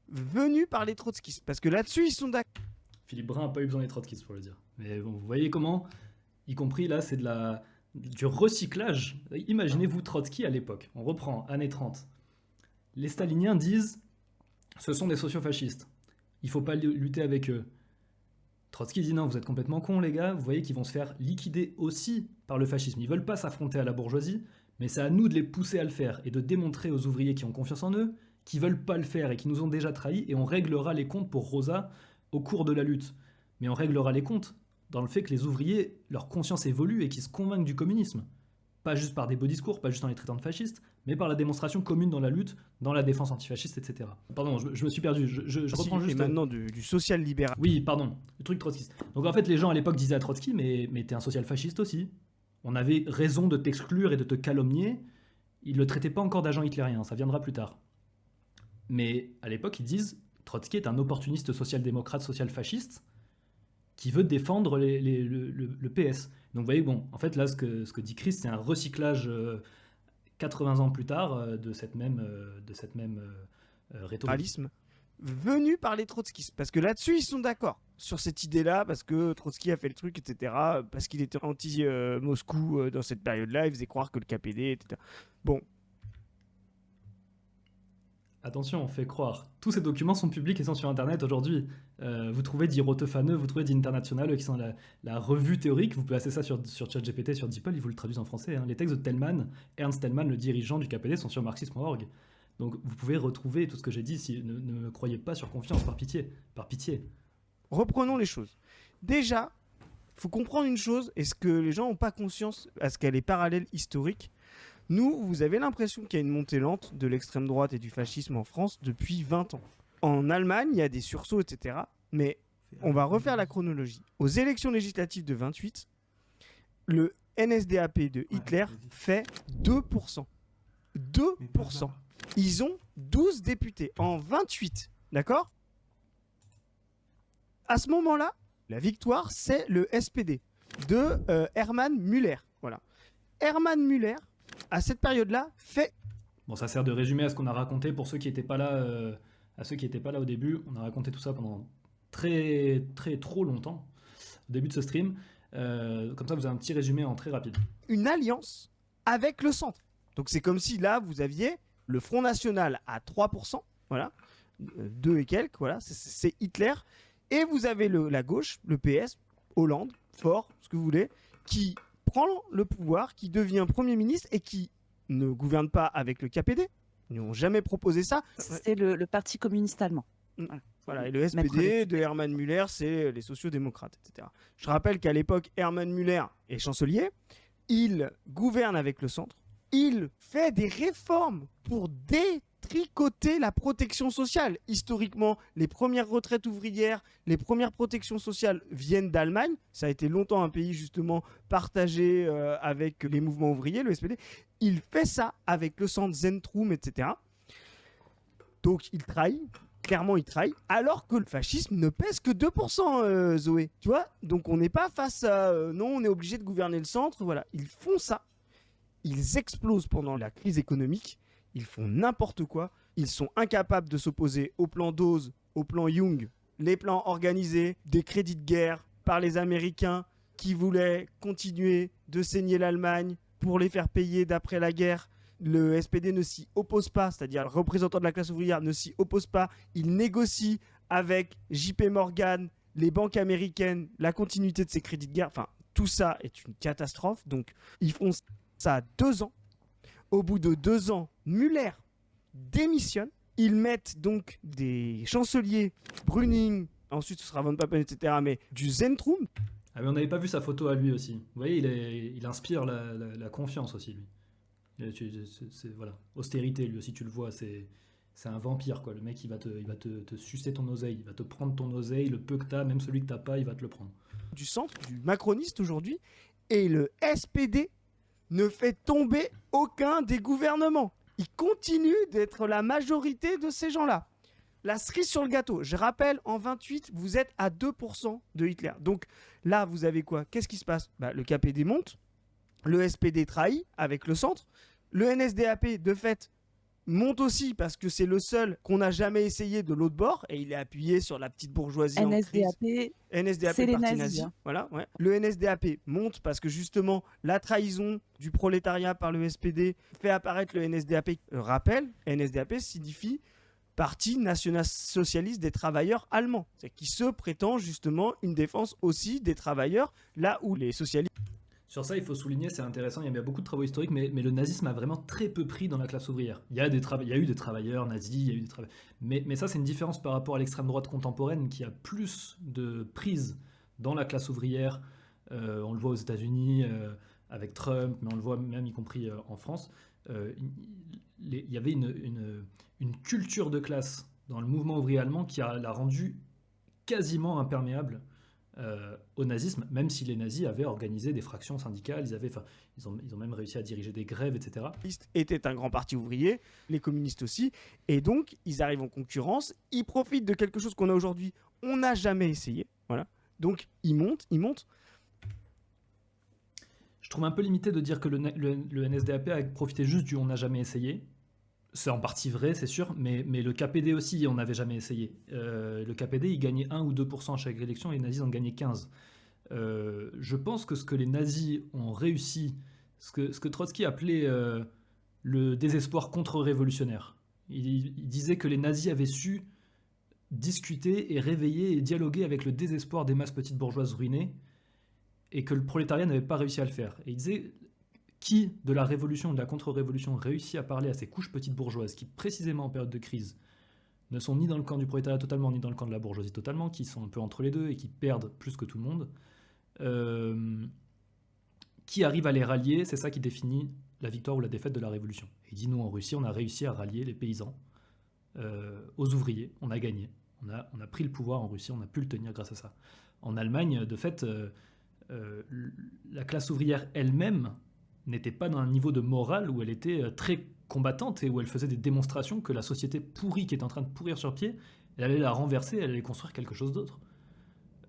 venu par les trotskistes. Parce que là-dessus, ils sont d'accord. Philippe Brun n'a pas eu besoin des trotskistes pour le dire. Mais bon, vous voyez comment, y compris là, c'est du recyclage. Imaginez-vous Trotsky à l'époque. On reprend, années 30. Les staliniens disent ce sont des sociofascistes. Il ne faut pas lutter avec eux. Trotsky dit non, vous êtes complètement cons, les gars. Vous voyez qu'ils vont se faire liquider aussi par le fascisme. Ils ne veulent pas s'affronter à la bourgeoisie, mais c'est à nous de les pousser à le faire et de démontrer aux ouvriers qui ont confiance en eux qu'ils ne veulent pas le faire et qui nous ont déjà trahis, et on réglera les comptes pour Rosa au cours de la lutte. Mais on réglera les comptes dans le fait que les ouvriers, leur conscience évolue et qu'ils se convainquent du communisme. Pas juste par des beaux discours, pas juste en les traitant de fascistes, mais par la démonstration commune dans la lutte, dans la défense antifasciste, etc. Pardon, je me suis perdu, je reprends juste... Et maintenant du social-libéral. Oui, pardon, le truc trotskiste. Donc en fait, les gens à l'époque disaient à Trotsky, mais t'es un social-fasciste aussi. On avait raison de t'exclure et de te calomnier. Ils le traitaient pas encore d'agent hitlérien, ça viendra plus tard. Mais à l'époque, ils disent, Trotsky est un opportuniste social-démocrate, social-fasciste, qui veut défendre le PS. Donc vous voyez, bon, en fait là, ce que dit Chris, c'est un recyclage 80 ans plus tard de cette même rhétorique. Venu par les trotskistes. Parce que là-dessus, ils sont d'accord sur cette idée-là, parce que Trotsky a fait le truc, etc., parce qu'il était anti-Moscou dans cette période-là, il faisait croire que le KPD, etc. Bon. Attention, on fait croire. Tous ces documents sont publics et sont sur Internet aujourd'hui. Vous trouvez Die Rote Fahne, vous trouvez Die Internationale, qui sont la revue théorique. Vous pouvez passer ça sur ChatGPT, sur DeepL, ils vous le traduisent en français. Hein. Les textes de Thälmann, Ernst Thälmann, le dirigeant du KPD, sont sur marxisme.org. Donc vous pouvez retrouver tout ce que j'ai dit. Ne me croyez pas sur confiance, par pitié. Par pitié. Reprenons les choses. Déjà, faut comprendre une chose, et ce que les gens n'ont pas conscience, à ce qu'elle est parallèle historique. Nous, vous avez l'impression qu'il y a une montée lente de l'extrême droite et du fascisme en France depuis 20 ans. En Allemagne, il y a des sursauts, etc. Mais on va refaire la chronologie. Aux élections législatives de 28, le NSDAP de Hitler fait 2%. 2%. Ils ont 12 députés en 28. D'accord ? À ce moment-là, la victoire, c'est le SPD de Hermann Müller. Voilà. Hermann Müller, à cette période-là, fait... Bon, ça sert de résumé à ce qu'on a raconté pour ceux qui n'étaient pas là, au début. On a raconté tout ça pendant trop longtemps, au début de ce stream. Comme ça, vous avez un petit résumé en très rapide. Une alliance avec le centre. Donc c'est comme si là, vous aviez le Front National à 3%, voilà, 2 et quelques, voilà, c'est Hitler. Et vous avez la gauche, le PS, Hollande, fort, ce que vous voulez, qui prend le pouvoir, qui devient Premier ministre et qui ne gouverne pas avec le KPD. Ils n'ont jamais proposé ça. C'est le Parti communiste allemand. Voilà, et le SPD de Hermann Müller, c'est les sociaux-démocrates, etc. Je rappelle qu'à l'époque, Hermann Müller est chancelier, il gouverne avec le centre, il fait des réformes pour détricoter la protection sociale. Historiquement, les premières retraites ouvrières, les premières protections sociales viennent d'Allemagne. Ça a été longtemps un pays justement partagé avec les mouvements ouvriers, le SPD. Il fait ça avec le centre Zentrum, etc. Donc il trahit. Clairement, il trahit, alors que le fascisme ne pèse que 2%, Zoé. Tu vois ? Donc on n'est pas face à... non, on est obligé de gouverner le centre. Voilà, ils font ça. Ils explosent pendant la crise économique. Ils font n'importe quoi. Ils sont incapables de s'opposer au plan Dawes, au plan Young, les plans organisés, des crédits de guerre par les Américains qui voulaient continuer de saigner l'Allemagne pour les faire payer d'après la guerre. Le SPD ne s'y oppose pas, c'est-à-dire le représentant de la classe ouvrière ne s'y oppose pas. Il négocie avec JP Morgan, les banques américaines, la continuité de ces crédits de guerre. Enfin, tout ça est une catastrophe. Donc, ils font ça 2 ans. Au bout de 2 ans, Müller démissionne. Ils mettent donc des chanceliers, Brüning, ensuite ce sera von Papen, etc., mais du Zentrum. Ah, mais on n'avait pas vu sa photo à lui aussi. Vous voyez, il inspire la confiance aussi, lui. Voilà. Austérité, lui aussi, tu le vois, c'est un vampire, quoi. Le mec, il va te sucer ton oseille, il va te prendre ton oseille, le peu que t'as, même celui que t'as pas, il va te le prendre. Du centre, du macroniste aujourd'hui, et le SPD ne fait tomber aucun des gouvernements. Il continue d'être la majorité de ces gens-là. La cerise sur le gâteau, je rappelle, en 28, vous êtes à 2% de Hitler. Donc là, vous avez quoi ? Qu'est-ce qui se passe ? Le KPD monte, le SPD trahit avec le centre, le NSDAP, de fait, monte aussi parce que c'est le seul qu'on n'a jamais essayé de l'autre bord et il est appuyé sur la petite bourgeoisie en crise. NSDAP, c'est les parti nazis. nazi. Voilà, ouais. Le NSDAP monte parce que justement la trahison du prolétariat par le SPD fait apparaître le NSDAP. Rappel, NSDAP signifie Parti national-socialiste des travailleurs allemands, c'est qui se prétend justement une défense aussi des travailleurs, là où les socialistes... Sur ça, il faut souligner, c'est intéressant, il y a beaucoup de travaux historiques, mais le nazisme a vraiment très peu pris dans la classe ouvrière. Il y a eu des travailleurs nazis, mais ça, c'est une différence par rapport à l'extrême droite contemporaine qui a plus de prise dans la classe ouvrière. On le voit aux États-Unis avec Trump, mais on le voit même y compris en France. Il y avait une culture de classe dans le mouvement ouvrier allemand qui l'a rendu quasiment imperméable au nazisme, même si les nazis avaient organisé des fractions syndicales, ils ont même réussi à diriger des grèves, etc. Était un grand parti ouvrier, les communistes aussi, et donc ils arrivent en concurrence, ils profitent de quelque chose qu'on a aujourd'hui, on n'a jamais essayé, voilà. Donc ils montent. Je trouve un peu limité de dire que le NSDAP a profité juste du « on n'a jamais essayé ». C'est en partie vrai, c'est sûr, mais le KPD aussi, on n'avait jamais essayé. Le KPD, il gagnait 1 ou 2% à chaque élection, et les nazis en gagnaient 15%. Je pense que ce que les nazis ont réussi, ce que Trotsky appelait le désespoir contre-révolutionnaire. Il disait que les nazis avaient su discuter et réveiller et dialoguer avec le désespoir des masses petites bourgeoises ruinées, et que le prolétariat n'avait pas réussi à le faire. Et il disait... Qui, de la révolution ou de la contre-révolution, réussit à parler à ces couches petites bourgeoises qui, précisément en période de crise, ne sont ni dans le camp du prolétariat totalement, ni dans le camp de la bourgeoisie totalement, qui sont un peu entre les deux et qui perdent plus que tout le monde, qui arrive à les rallier, c'est ça qui définit la victoire ou la défaite de la révolution. Et il dit, nous en Russie, on a réussi à rallier les paysans aux ouvriers, on a gagné. On a pris le pouvoir en Russie, on a pu le tenir grâce à ça. En Allemagne, de fait, la classe ouvrière elle-même n'était pas dans un niveau de morale où elle était très combattante et où elle faisait des démonstrations que la société pourrie qui est en train de pourrir sur pied, elle allait la renverser, elle allait construire quelque chose d'autre.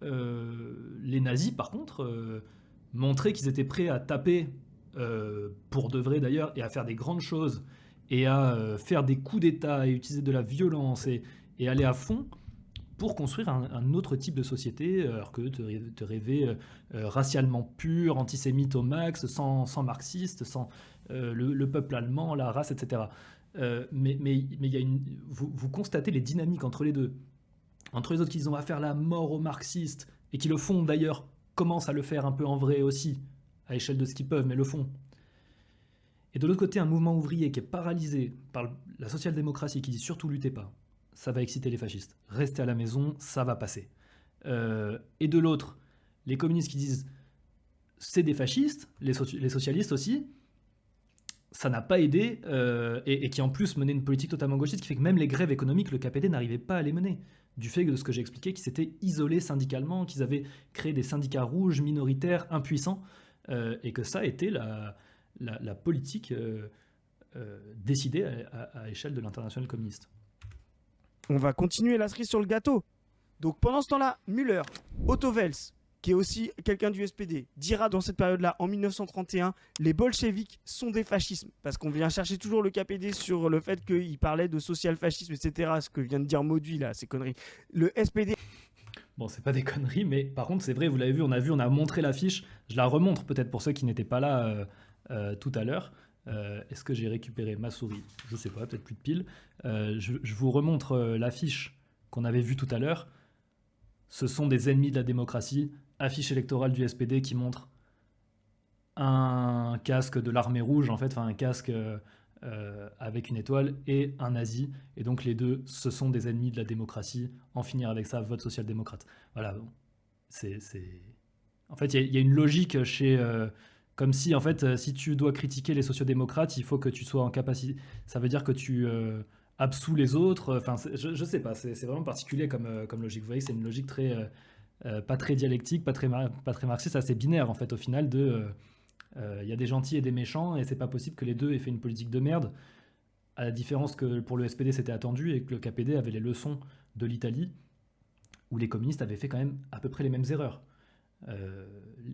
Les nazis, par contre, montraient qu'ils étaient prêts à taper, pour de vrai d'ailleurs, et à faire des grandes choses, et à faire des coups d'État, et utiliser de la violence, et aller à fond pour construire un autre type de société, alors que te rêver racialement pur, antisémite au max, sans marxiste, sans le peuple allemand, la race, etc. Mais y a vous constatez les dynamiques entre les deux. Entre les autres qui ont à faire la mort aux marxistes, et qui le font d'ailleurs, commencent à le faire un peu en vrai aussi, à l'échelle de ce qu'ils peuvent, mais le font. Et de l'autre côté, un mouvement ouvrier qui est paralysé par la social-démocratie, qui dit surtout luttez pas, ça va exciter les fascistes. Restez à la maison, ça va passer. Et de l'autre, les communistes qui disent c'est des fascistes, les socialistes aussi, ça n'a pas aidé, et qui en plus menaient une politique totalement gauchiste, qui fait que même les grèves économiques, le KPD n'arrivait pas à les mener. Du fait de ce que j'ai expliqué, qu'ils s'étaient isolés syndicalement, qu'ils avaient créé des syndicats rouges, minoritaires, impuissants, et que ça a été la politique décidée à l'échelle de l'internationale communiste. On va continuer la cerise sur le gâteau. Donc pendant ce temps-là, Müller, Otto Wels, qui est aussi quelqu'un du SPD, dira dans cette période-là, en 1931, les bolcheviks sont des fascismes. Parce qu'on vient chercher toujours le KPD sur le fait qu'il parlait de social-fascisme, etc. Ce que vient de dire Mauduit, là, ces conneries. Le SPD... Bon, c'est pas des conneries, mais par contre, c'est vrai, vous l'avez vu, on a montré l'affiche. Je la remontre peut-être pour ceux qui n'étaient pas là tout à l'heure. Est-ce que j'ai récupéré ma souris? Je sais pas, peut-être plus de piles. Je vous remontre l'affiche qu'on avait vue tout à l'heure. Ce sont des ennemis de la démocratie. Affiche électorale du SPD qui montre un casque de l'armée rouge, en fait, enfin un casque avec une étoile et un nazi. Et donc les deux, ce sont des ennemis de la démocratie. En finir avec ça, vote social-démocrate. Voilà, bon. En fait, il y a une logique chez... comme si, en fait, si tu dois critiquer les sociodémocrates, il faut que tu sois en capacité... Ça veut dire que tu absous les autres. Enfin, je sais pas, c'est vraiment particulier comme logique. Vous voyez, c'est une logique très... pas très dialectique, pas très marxiste, assez binaire en fait au final il y a des gentils et des méchants et c'est pas possible que les deux aient fait une politique de merde, à la différence que pour le SPD c'était attendu et que le KPD avait les leçons de l'Italie où les communistes avaient fait quand même à peu près les mêmes erreurs.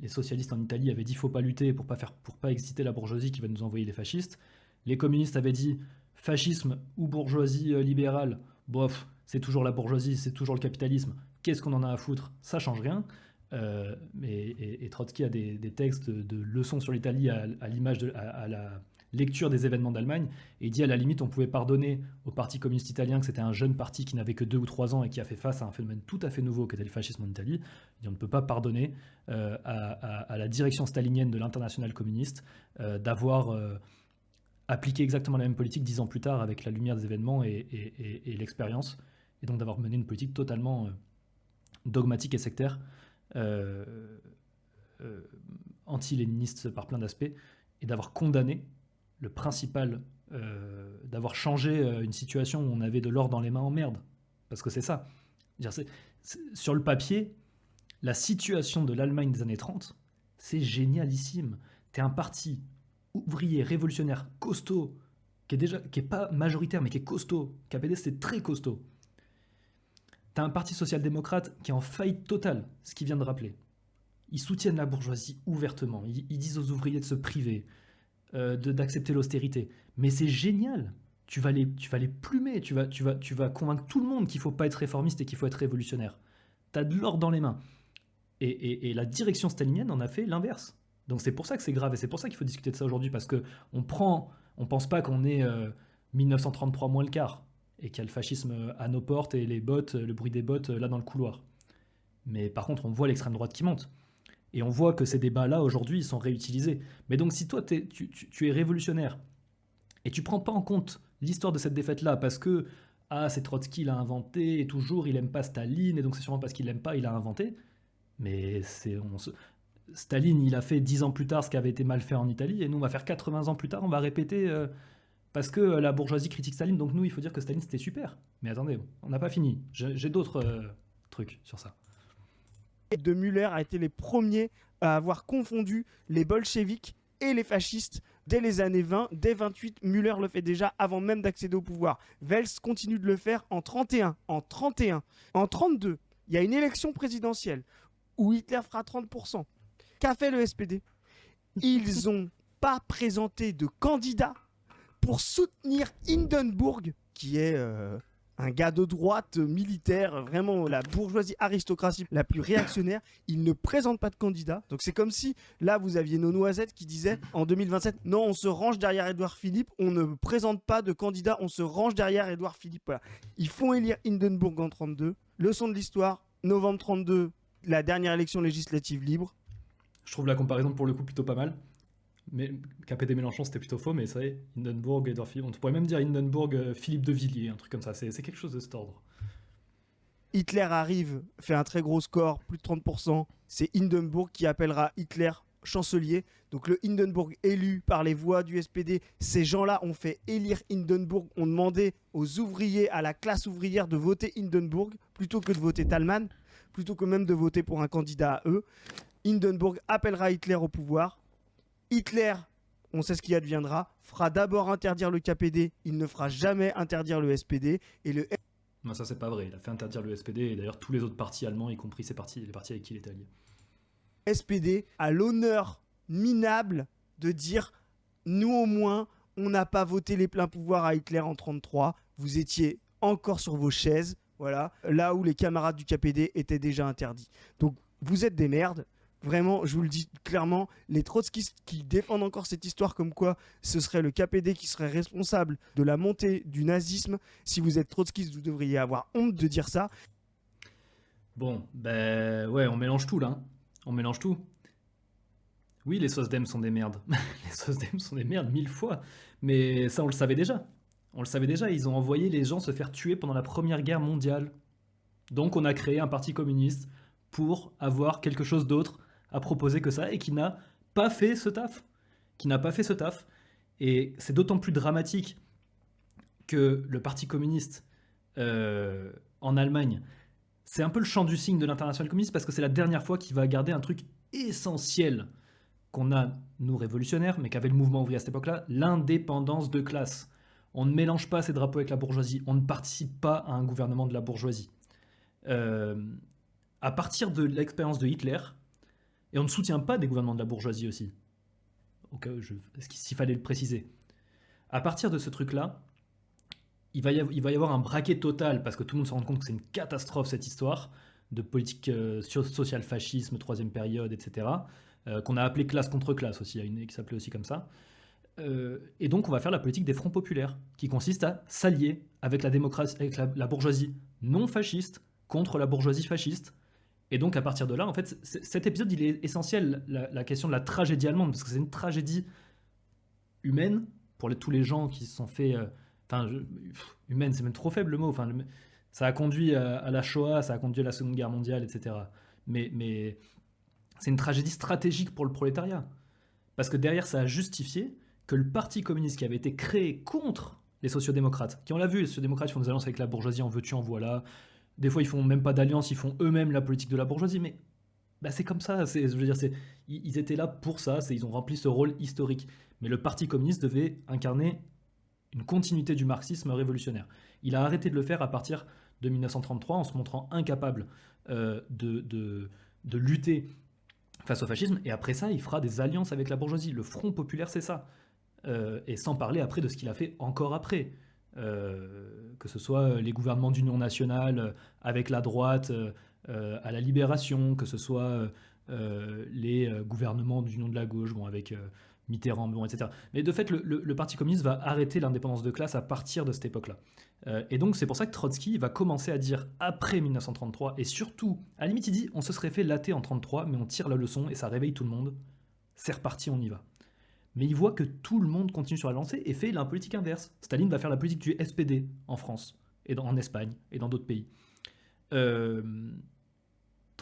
Les socialistes en Italie avaient dit faut pas lutter pour pas exciter la bourgeoisie qui va nous envoyer les fascistes. Les communistes avaient dit fascisme ou bourgeoisie libérale, bof, c'est toujours la bourgeoisie, c'est toujours le capitalisme. Qu'est-ce qu'on en a à foutre? Ça change rien. Et Trotsky a des textes de leçons sur l'Italie à l'image à la lecture des événements d'Allemagne, et il dit à la limite on pouvait pardonner au Parti communiste italien, que c'était un jeune parti qui n'avait que 2 ou 3 ans et qui a fait face à un phénomène tout à fait nouveau qu'était le fascisme en Italie. Il dit on ne peut pas pardonner à la direction stalinienne de l'internationale communiste d'avoir appliqué exactement la même politique 10 ans plus tard avec la lumière des événements et l'expérience, et donc d'avoir mené une politique totalement dogmatique et sectaire, anti-léniniste par plein d'aspects, et d'avoir condamné le principal, d'avoir changé une situation où on avait de l'or dans les mains en merde. Parce que c'est ça. Sur le papier, la situation de l'Allemagne des années 30, c'est génialissime. T'es un parti ouvrier, révolutionnaire, costaud, qui est pas majoritaire, mais qui est costaud. KPD, c'est très costaud. T'as un parti social-démocrate qui est en faillite totale, ce qu'il vient de rappeler. Ils soutiennent la bourgeoisie ouvertement. Ils disent aux ouvriers de se priver, d'accepter l'austérité. Mais c'est génial. Tu vas les plumer. Tu vas convaincre tout le monde qu'il ne faut pas être réformiste et qu'il faut être révolutionnaire. T'as de l'or dans les mains. Et la direction stalinienne en a fait l'inverse. Donc c'est pour ça que c'est grave et c'est pour ça qu'il faut discuter de ça aujourd'hui, parce qu'on pense pas qu'on est 1933 moins le quart et qu'il y a le fascisme à nos portes et les bottes, le bruit des bottes là dans le couloir. Mais par contre, on voit l'extrême droite qui monte. Et on voit que ces débats-là, aujourd'hui, ils sont réutilisés. Mais donc, si toi, tu es révolutionnaire et tu prends pas en compte l'histoire de cette défaite-là parce que c'est Trotsky l'a inventé et toujours, il aime pas Staline et donc c'est sûrement parce qu'il l'aime pas, il a inventé. Mais Staline, il a fait 10 ans plus tard ce qui avait été mal fait en Italie, et nous, on va faire 80 ans plus tard, on va répéter parce que la bourgeoisie critique Staline, donc nous, il faut dire que Staline, c'était super. Mais attendez, on n'a pas fini. J'ai d'autres trucs sur ça. De Müller a été les premiers à avoir confondu les bolcheviks et les fascistes dès les années 20. Dès 28, Müller le fait déjà avant même d'accéder au pouvoir. Wels continue de le faire en 31, en 31. En 32, il y a une élection présidentielle où Hitler fera 30%. Qu'a fait le SPD? Ils n'ont pas présenté de candidat pour soutenir Hindenburg, qui est un gars de droite militaire, vraiment la bourgeoisie aristocratie la plus réactionnaire. Ils ne présentent pas de candidat. Donc c'est comme si, là, vous aviez nos noisettes qui disaient en 2027, non, on se range derrière Édouard Philippe, on ne présente pas de candidat, on se range derrière Édouard Philippe. Voilà. Ils font élire Hindenburg en 32. Leçon de l'histoire, novembre 32, la dernière élection législative libre. Je trouve la comparaison pour le coup plutôt pas mal. Mais KPD Mélenchon, c'était plutôt faux, mais ça y est, Hindenburg, Édouard Philippe. On pourrait même dire Hindenburg, Philippe de Villiers, un truc comme ça. C'est quelque chose de cet ordre. Hitler arrive, fait un très gros score, plus de 30%. C'est Hindenburg qui appellera Hitler chancelier. Donc le Hindenburg élu par les voix du SPD, ces gens-là ont fait élire Hindenburg, ont demandé aux ouvriers, à la classe ouvrière de voter Hindenburg, plutôt que de voter Thalmann, plutôt que même de voter pour un candidat à eux. Hindenburg appellera Hitler au pouvoir. Hitler, on sait ce qui adviendra, fera d'abord interdire le KPD, il ne fera jamais interdire le SPD. Et le... Non, ça c'est pas vrai, il a fait interdire le SPD et d'ailleurs tous les autres partis allemands, y compris les partis avec qui il était allié. SPD a l'honneur minable de dire nous au moins on n'a pas voté les pleins pouvoirs à Hitler en 1933, vous étiez encore sur vos chaises, voilà, là où les camarades du KPD étaient déjà interdits. Donc vous êtes des merdes. Vraiment, je vous le dis clairement, les trotskistes qui défendent encore cette histoire comme quoi ce serait le KPD qui serait responsable de la montée du nazisme, si vous êtes trotskiste, vous devriez avoir honte de dire ça. Bon, ben ouais, on mélange tout là. Hein. On mélange tout. Oui, les SOSDEM sont des merdes. Les SOSDEM sont des merdes 1000 fois. Mais ça, on le savait déjà. On le savait déjà, ils ont envoyé les gens se faire tuer pendant la Première Guerre mondiale. Donc on a créé un parti communiste pour avoir quelque chose d'autre à proposer que ça et qui n'a pas fait ce taf. Et c'est d'autant plus dramatique que le Parti communiste en Allemagne, c'est un peu le chant du cygne de l'international communiste parce que c'est la dernière fois qu'il va garder un truc essentiel qu'on a, nous, révolutionnaires, mais qu'avait le mouvement ouvrier à cette époque-là, l'indépendance de classe. On ne mélange pas ces drapeaux avec la bourgeoisie, on ne participe pas à un gouvernement de la bourgeoisie. À partir de l'expérience de Hitler, et on ne soutient pas des gouvernements de la bourgeoisie aussi, au cas où s'il fallait le préciser. À partir de ce truc-là, il va y avoir un braquet total, parce que tout le monde se rend compte que c'est une catastrophe cette histoire, de politique sociale fascisme, troisième période, etc., qu'on a appelé classe contre classe aussi, il y a une qui s'appelait aussi comme ça. Et donc on va faire la politique des fronts populaires, qui consiste à s'allier avec la démocratie, avec la bourgeoisie non fasciste contre la bourgeoisie fasciste. Et donc à partir de là, en fait, cet épisode il est essentiel, la question de la tragédie allemande, parce que c'est une tragédie humaine pour tous les gens qui se sont fait... humaine, c'est même trop faible le mot. Ça a conduit à la Shoah, ça a conduit à la Seconde Guerre mondiale, etc. Mais c'est une tragédie stratégique pour le prolétariat. Parce que derrière, ça a justifié que le Parti communiste qui avait été créé contre les sociodémocrates, qui on l'a vu, les sociodémocrates font des alliances avec la bourgeoisie, en veux-tu, en voilà. Des fois, ils font même pas d'alliance, ils font eux-mêmes la politique de la bourgeoisie. Mais c'est comme ça. Ils étaient là pour ça. Ils ont rempli ce rôle historique. Mais le Parti communiste devait incarner une continuité du marxisme révolutionnaire. Il a arrêté de le faire à partir de 1933 en se montrant incapable de lutter face au fascisme. Et après ça, il fera des alliances avec la bourgeoisie. Le Front populaire, c'est ça. Et sans parler après de ce qu'il a fait encore après. Que ce soit les gouvernements d'union nationale avec la droite à la Libération, que ce soit les gouvernements d'union de la gauche, avec Mitterrand, etc. Mais de fait, le Parti communiste va arrêter l'indépendance de classe à partir de cette époque-là. Et donc c'est pour ça que Trotsky va commencer à dire après 1933, et surtout, à la limite il dit on se serait fait latter en 1933, mais on tire la leçon et ça réveille tout le monde, c'est reparti, on y va. Mais il voit que tout le monde continue sur la lancée et fait la politique inverse. Staline va faire la politique du SPD en France, et en Espagne, et dans d'autres pays.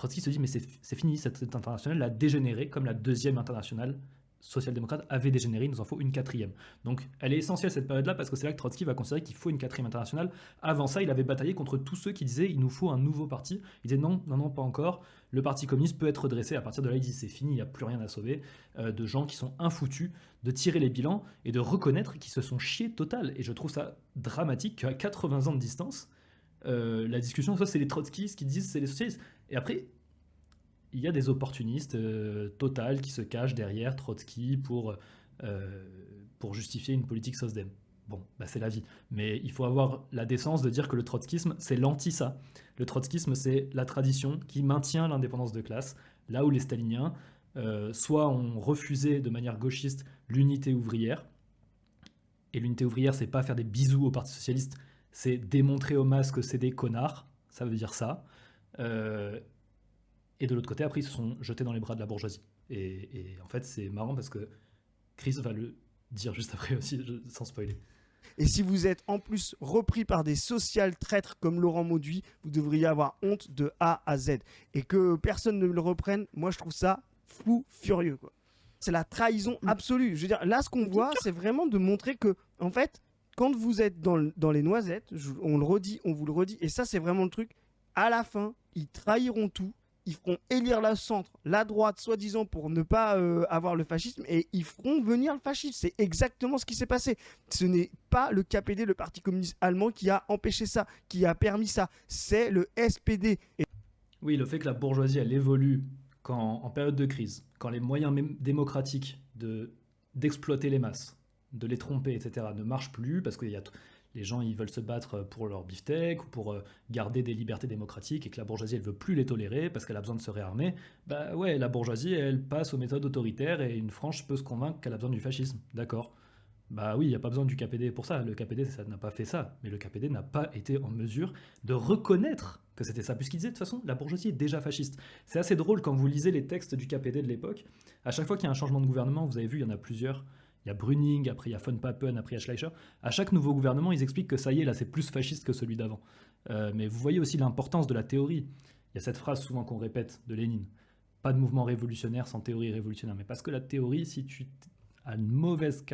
Trotsky se dit mais c'est fini, cette internationale a dégénéré comme la deuxième internationale social-démocrate avait dégénéré, il nous en faut une quatrième. Donc elle est essentielle cette période-là parce que c'est là que Trotsky va considérer qu'il faut une quatrième internationale. Avant ça, il avait bataillé contre tous ceux qui disaient il nous faut un nouveau parti. Il disait non, pas encore. Le parti communiste peut être redressé. À partir de là, il dit c'est fini, il n'y a plus rien à sauver. De gens qui sont infoutus, de tirer les bilans et de reconnaître qu'ils se sont chiés total. Et je trouve ça dramatique qu'à 80 ans de distance, la discussion, ça c'est les trotskistes qui disent c'est les socialistes. Et après, il y a des opportunistes total qui se cachent derrière Trotsky pour justifier une politique SOSDEM. Bon, bah c'est la vie. Mais il faut avoir la décence de dire que le trotskisme, c'est l'anti-ça. Le trotskisme, c'est la tradition qui maintient l'indépendance de classe, là où les staliniens, soit ont refusé de manière gauchiste l'unité ouvrière. Et l'unité ouvrière, c'est pas faire des bisous au Parti socialiste, c'est démontrer aux masses que c'est des connards. Ça veut dire ça. Et de l'autre côté, après, ils se sont jetés dans les bras de la bourgeoisie. Et en fait, c'est marrant parce que Chris va le dire juste après aussi, sans spoiler. Et si vous êtes en plus repris par des social traîtres comme Laurent Mauduit, vous devriez avoir honte de A à Z. Et que personne ne le reprenne, moi je trouve ça fou, furieux, quoi. C'est la trahison absolue. Je veux dire, là, ce qu'on voit, c'est vraiment de montrer que, en fait, quand vous êtes dans les noisettes, on le redit, on vous le redit, et ça, c'est vraiment le truc, à la fin, ils trahiront tout. Ils feront élire la centre, la droite, soi-disant, pour ne pas avoir le fascisme, et ils feront venir le fascisme. C'est exactement ce qui s'est passé. Ce n'est pas le KPD, le Parti communiste allemand, qui a empêché ça, qui a permis ça. C'est le SPD. Oui, le fait que la bourgeoisie, elle évolue en période de crise, quand les moyens démocratiques d'exploiter les masses, de les tromper, etc., ne marchent plus, parce qu'il y a... Les gens, ils veulent se battre pour leur beefsteak ou pour garder des libertés démocratiques et que la bourgeoisie, elle veut plus les tolérer parce qu'elle a besoin de se réarmer. Bah ouais, la bourgeoisie, elle passe aux méthodes autoritaires et une frange peut se convaincre qu'elle a besoin du fascisme. D'accord. Bah oui, il n'y a pas besoin du KPD pour ça. Le KPD, ça n'a pas fait ça. Mais le KPD n'a pas été en mesure de reconnaître que c'était ça. Puisqu'il disait, de toute façon, la bourgeoisie est déjà fasciste. C'est assez drôle quand vous lisez les textes du KPD de l'époque. À chaque fois qu'il y a un changement de gouvernement, vous avez vu, il y en a plusieurs. Il y a Brüning, après il y a von Papen, après il y a Schleicher. À chaque nouveau gouvernement, ils expliquent que ça y est, là, c'est plus fasciste que celui d'avant. Mais vous voyez aussi l'importance de la théorie. Il y a cette phrase souvent qu'on répète de Lénine. Pas de mouvement révolutionnaire sans théorie révolutionnaire. Mais parce que la théorie, si tu as une mauvaise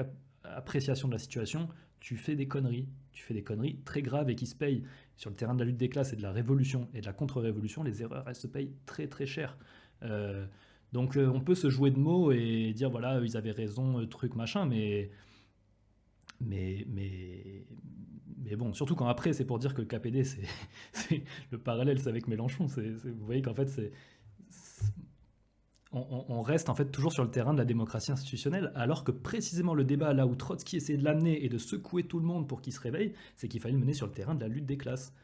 appréciation de la situation, tu fais des conneries. Tu fais des conneries très graves et qui se payent. Sur le terrain de la lutte des classes et de la révolution et de la contre-révolution, les erreurs, elles se payent très très cher. Donc on peut se jouer de mots et dire voilà, ils avaient raison, truc, machin, mais bon, surtout quand après c'est pour dire que le KPD, c'est le parallèle, c'est avec Mélenchon. Vous voyez qu'en fait, on reste en fait toujours sur le terrain de la démocratie institutionnelle, alors que précisément le débat là où Trotsky essayait de l'amener et de secouer tout le monde pour qu'il se réveille, c'est qu'il fallait le mener sur le terrain de la lutte des classes,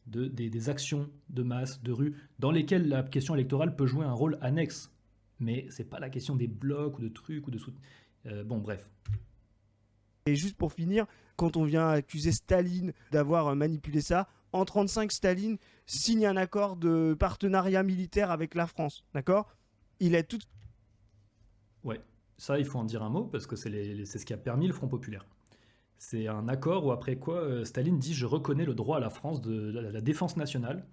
des actions de masse, de rue, dans lesquelles la question électorale peut jouer un rôle annexe. Mais c'est pas la question des blocs ou de trucs ou de bon, bref. Et juste pour finir, quand on vient accuser Staline d'avoir manipulé ça, en 1935, Staline signe un accord de partenariat militaire avec la France, d'accord ? Il est tout... Ouais, ça il faut en dire un mot, parce que c'est ce qui a permis le Front Populaire. C'est un accord où après quoi Staline dit « Je reconnais le droit à la France de la défense nationale ».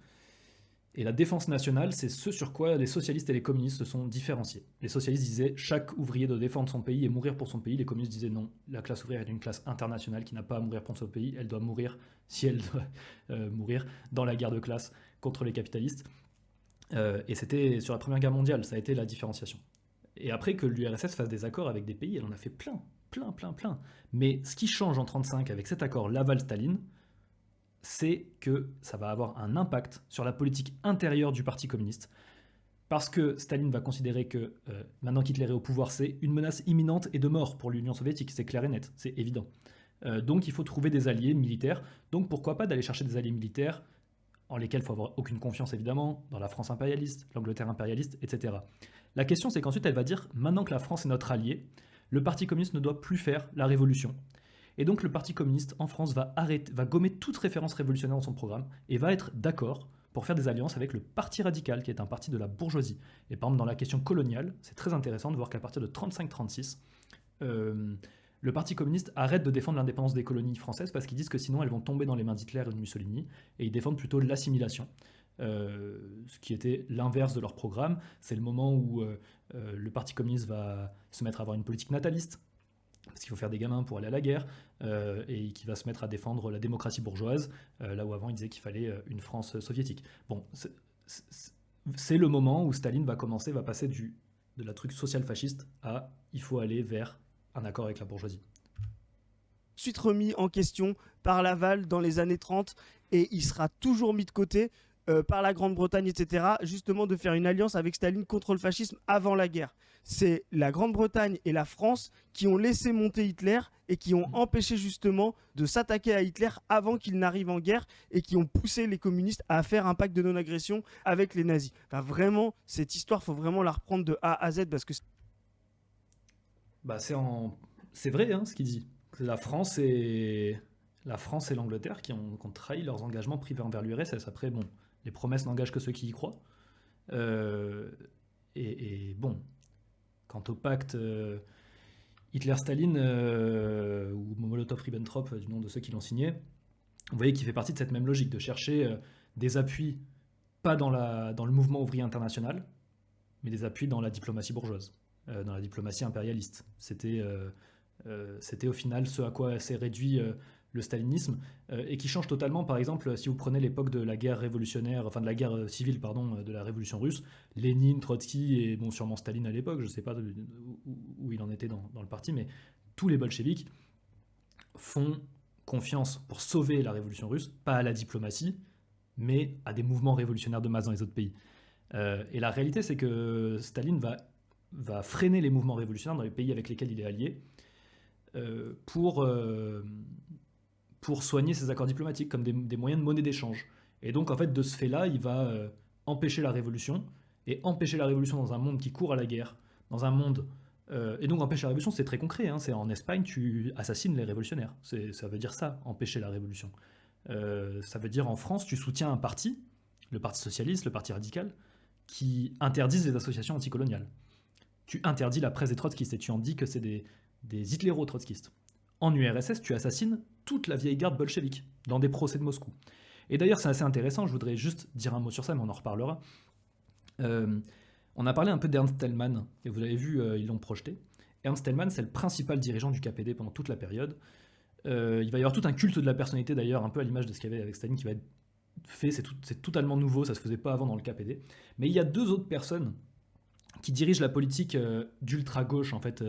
Et la défense nationale, c'est ce sur quoi les socialistes et les communistes se sont différenciés. Les socialistes disaient « Chaque ouvrier doit défendre son pays et mourir pour son pays ». Les communistes disaient « Non, la classe ouvrière est une classe internationale qui n'a pas à mourir pour son pays. Elle doit mourir, si elle doit mourir, dans la guerre de classe contre les capitalistes ». Et c'était sur la Première Guerre mondiale, ça a été la différenciation. Et après que l'URSS fasse des accords avec des pays, elle en a fait plein. Mais ce qui change en 1935 avec cet accord Laval-Staline, c'est que ça va avoir un impact sur la politique intérieure du Parti communiste, parce que Staline va considérer que maintenant qu'Hitler est au pouvoir, c'est une menace imminente et de mort pour l'Union soviétique, c'est clair et net, c'est évident. Donc il faut trouver des alliés militaires, donc pourquoi pas d'aller chercher des alliés militaires en lesquels il faut avoir aucune confiance évidemment, dans la France impérialiste, l'Angleterre impérialiste, etc. La question c'est qu'ensuite elle va dire, maintenant que la France est notre allié, le Parti communiste ne doit plus faire la révolution. Et donc le Parti communiste en France va gommer toute référence révolutionnaire dans son programme et va être d'accord pour faire des alliances avec le Parti radical, qui est un parti de la bourgeoisie. Et par exemple, dans la question coloniale, c'est très intéressant de voir qu'à partir de 1935-1936, le Parti communiste arrête de défendre l'indépendance des colonies françaises parce qu'ils disent que sinon elles vont tomber dans les mains d'Hitler et de Mussolini, et ils défendent plutôt l'assimilation. ce qui était l'inverse de leur programme. C'est le moment où le Parti communiste va se mettre à avoir une politique nataliste, parce qu'il faut faire des gamins pour aller à la guerre, et qui va se mettre à défendre la démocratie bourgeoise, là où avant il disait qu'il fallait une France soviétique. Bon, c'est le moment où Staline va passer de la truc social-fasciste à il faut aller vers un accord avec la bourgeoisie. Ensuite remis en question par Laval dans les années 30, et il sera toujours mis de côté par la Grande-Bretagne, etc., justement de faire une alliance avec Staline contre le fascisme avant la guerre. C'est la Grande-Bretagne et la France qui ont laissé monter Hitler et qui ont empêché justement de s'attaquer à Hitler avant qu'il n'arrive en guerre, et qui ont poussé les communistes à faire un pacte de non-agression avec les nazis. Enfin, vraiment, cette histoire, il faut vraiment la reprendre de A à Z, parce que... C'est vrai hein, ce qu'il dit. La France et l'Angleterre qui ont trahi leurs engagements pris envers l'URSS. Après, bon, les promesses n'engagent que ceux qui y croient. Et bon, quant au pacte Hitler-Staline ou Molotov-Ribbentrop, du nom de ceux qui l'ont signé, vous voyez qu'il fait partie de cette même logique de chercher des appuis, pas dans le mouvement ouvrier international, mais des appuis dans la diplomatie bourgeoise, dans la diplomatie impérialiste. C'était au final ce à quoi s'est réduit le stalinisme, et qui change totalement. Par exemple, si vous prenez l'époque de la guerre révolutionnaire, enfin de la guerre civile, pardon, de la révolution russe, Lénine, Trotsky et bon, sûrement Staline à l'époque, je ne sais pas où il en était dans le parti, mais tous les bolcheviks font confiance pour sauver la révolution russe, pas à la diplomatie, mais à des mouvements révolutionnaires de masse dans les autres pays. Et la réalité, c'est que Staline va freiner les mouvements révolutionnaires dans les pays avec lesquels il est allié, pour soigner ses accords diplomatiques comme des moyens de monnaie d'échange. Et donc, en fait, de ce fait-là, il va empêcher la révolution, et empêcher la révolution dans un monde qui court à la guerre, dans un monde... et donc, empêcher la révolution, c'est très concret, hein, c'est en Espagne, tu assassines les révolutionnaires. Ça veut dire ça, empêcher la révolution. Ça veut dire, en France, tu soutiens un parti, le Parti socialiste, le Parti radical, qui interdisent les associations anticoloniales. Tu interdis la presse des trotskistes, et tu en dis que c'est des hitléro-trotskistes. En URSS, tu assassines toute la vieille garde bolchevique dans des procès de Moscou. Et d'ailleurs, c'est assez intéressant, je voudrais juste dire un mot sur ça, mais on en reparlera. On a parlé un peu d'Ernst Thälmann, et vous l'avez vu, ils l'ont projeté. Ernst Thälmann, c'est le principal dirigeant du KPD pendant toute la période. Il va y avoir tout un culte de la personnalité, d'ailleurs, un peu à l'image de ce qu'il y avait avec Staline, qui va être fait, c'est totalement nouveau, ça se faisait pas avant dans le KPD. Mais il y a deux autres personnes qui dirigent la politique d'ultra-gauche, en fait,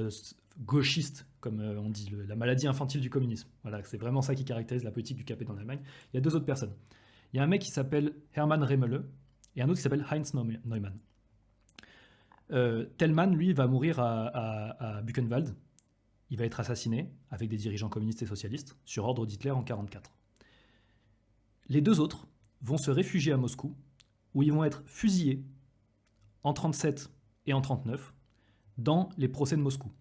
gauchiste, comme on dit, la maladie infantile du communisme. Voilà, c'est vraiment ça qui caractérise la politique du KPD en Allemagne. Il y a deux autres personnes. Il y a un mec qui s'appelle Hermann Remmele et un autre qui s'appelle Heinz Neumann. Thälmann, lui, va mourir à Buchenwald. Il va être assassiné avec des dirigeants communistes et socialistes sur ordre d'Hitler en 1944. Les deux autres vont se réfugier à Moscou, où ils vont être fusillés en 1937 et en 1939 dans les procès de Moscou.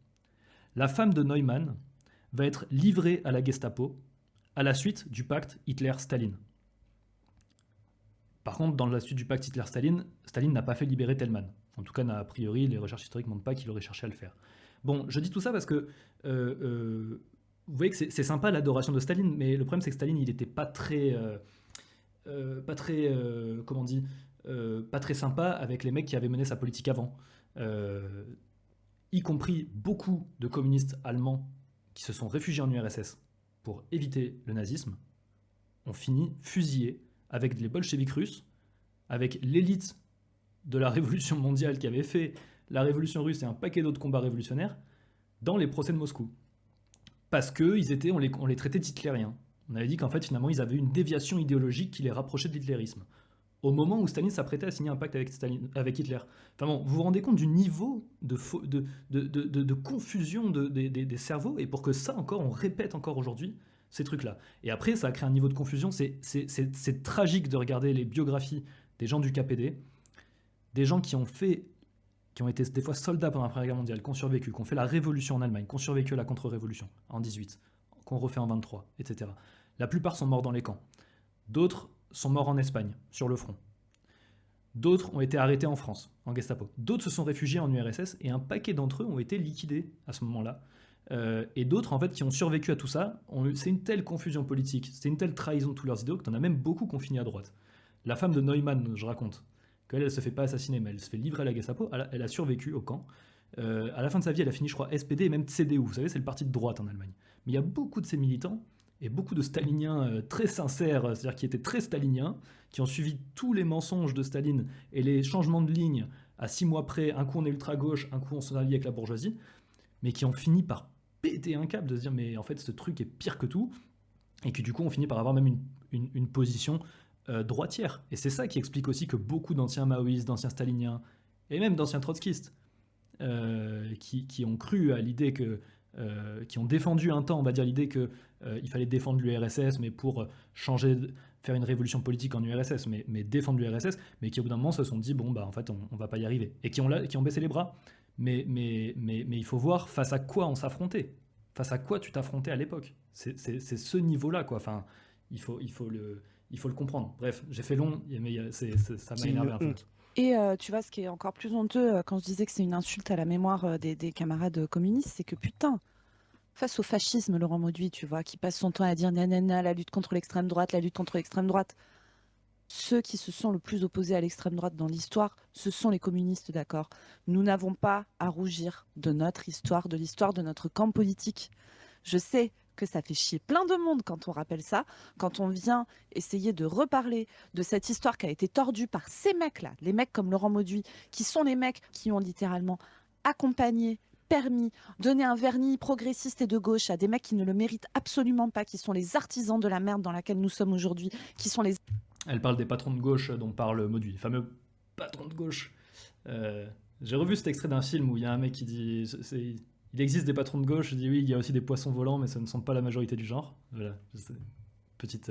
La femme de Neumann va être livrée à la Gestapo à la suite du pacte Hitler-Staline. Par contre, dans la suite du pacte Hitler-Staline, Staline n'a pas fait libérer Thälmann. En tout cas, a priori, les recherches historiques ne montrent pas qu'il aurait cherché à le faire. Bon, je dis tout ça parce que vous voyez que c'est sympa l'adoration de Staline, mais le problème c'est que Staline, il n'était pas très sympa avec les mecs qui avaient mené sa politique avant. Y compris beaucoup de communistes allemands qui se sont réfugiés en URSS pour éviter le nazisme, ont fini fusillés avec les bolcheviks russes, avec l'élite de la révolution mondiale qui avait fait la révolution russe et un paquet d'autres combats révolutionnaires dans les procès de Moscou. Parce qu'on les traitait d'hitlériens. On avait dit qu'en fait, finalement, ils avaient une déviation idéologique qui les rapprochait de l'hitlérisme. Au moment où Staline s'apprêtait à signer un pacte avec Hitler. Enfin bon, vous vous rendez compte du niveau de confusion des cerveaux, et pour que ça encore, on répète encore aujourd'hui ces trucs-là. Et après, ça a créé un niveau de confusion. C'est tragique de regarder les biographies des gens du KPD, des gens qui ont été des fois soldats pendant la Première Guerre mondiale, qui ont survécu, qui ont fait la révolution en Allemagne, qui ont survécu à la contre-révolution en 18, qu'on refait en 23, etc. La plupart sont morts dans les camps. D'autres sont morts en Espagne, sur le front. D'autres ont été arrêtés en France, en Gestapo. D'autres se sont réfugiés en URSS, et un paquet d'entre eux ont été liquidés à ce moment-là. Et d'autres, en fait, qui ont survécu à tout ça, c'est une telle confusion politique, c'est une telle trahison de tous leurs idéaux, que t'en as même beaucoup qui ont fini à droite. La femme de Neumann, je raconte, qu'elle se fait pas assassiner, mais elle se fait livrer à la Gestapo, elle a survécu au camp. À la fin de sa vie, elle a fini, je crois, SPD et même CDU. Vous savez, c'est le parti de droite en Allemagne. Mais il y a beaucoup de ces militants et beaucoup de staliniens très sincères, c'est-à-dire qui étaient très staliniens, qui ont suivi tous les mensonges de Staline et les changements de ligne à 6 mois près. Un coup, on est ultra-gauche, un coup, on se rallie avec la bourgeoisie, mais qui ont fini par péter un câble, de se dire, mais en fait, ce truc est pire que tout, et qui, du coup, ont fini par avoir même une position droitière. Et c'est ça qui explique aussi que beaucoup d'anciens maoïstes, d'anciens staliniens, et même d'anciens trotskistes, qui ont cru à l'idée que... qui ont défendu un temps, on va dire, l'idée qu'il fallait défendre l'URSS, mais pour faire une révolution politique en URSS, mais défendre l'URSS, mais qui au bout d'un moment se sont dit, bon, bah en fait, on va pas y arriver. Et qui ont baissé les bras. Mais il faut voir face à quoi on s'affrontait. Face à quoi tu t'affrontais à l'époque. C'est ce niveau-là, quoi. Enfin, il faut le comprendre. Bref, j'ai fait long, mais ça m'a énervé un peu. Et tu vois, ce qui est encore plus honteux, quand je disais que c'est une insulte à la mémoire des camarades communistes, c'est que putain, face au fascisme, Laurent Mauduit, tu vois, qui passe son temps à dire nanana, la lutte contre l'extrême droite, la lutte contre l'extrême droite. Ceux qui se sont le plus opposés à l'extrême droite dans l'histoire, ce sont les communistes, d'accord. Nous n'avons pas à rougir de notre histoire, de l'histoire de notre camp politique. Je sais que ça fait chier plein de monde quand on rappelle ça, quand on vient essayer de reparler de cette histoire qui a été tordue par ces mecs-là, les mecs comme Laurent Mauduit, qui sont les mecs qui ont littéralement accompagné, permis, donné un vernis progressiste et de gauche à des mecs qui ne le méritent absolument pas, qui sont les artisans de la merde dans laquelle nous sommes aujourd'hui, qui sont les... Elle parle des patrons de gauche dont parle Mauduit, les fameux patrons de gauche. J'ai revu cet extrait d'un film où il y a un mec qui dit... Il existe des patrons de gauche, je dis oui, il y a aussi des poissons volants, mais ce ne sont pas la majorité du genre. Voilà, petite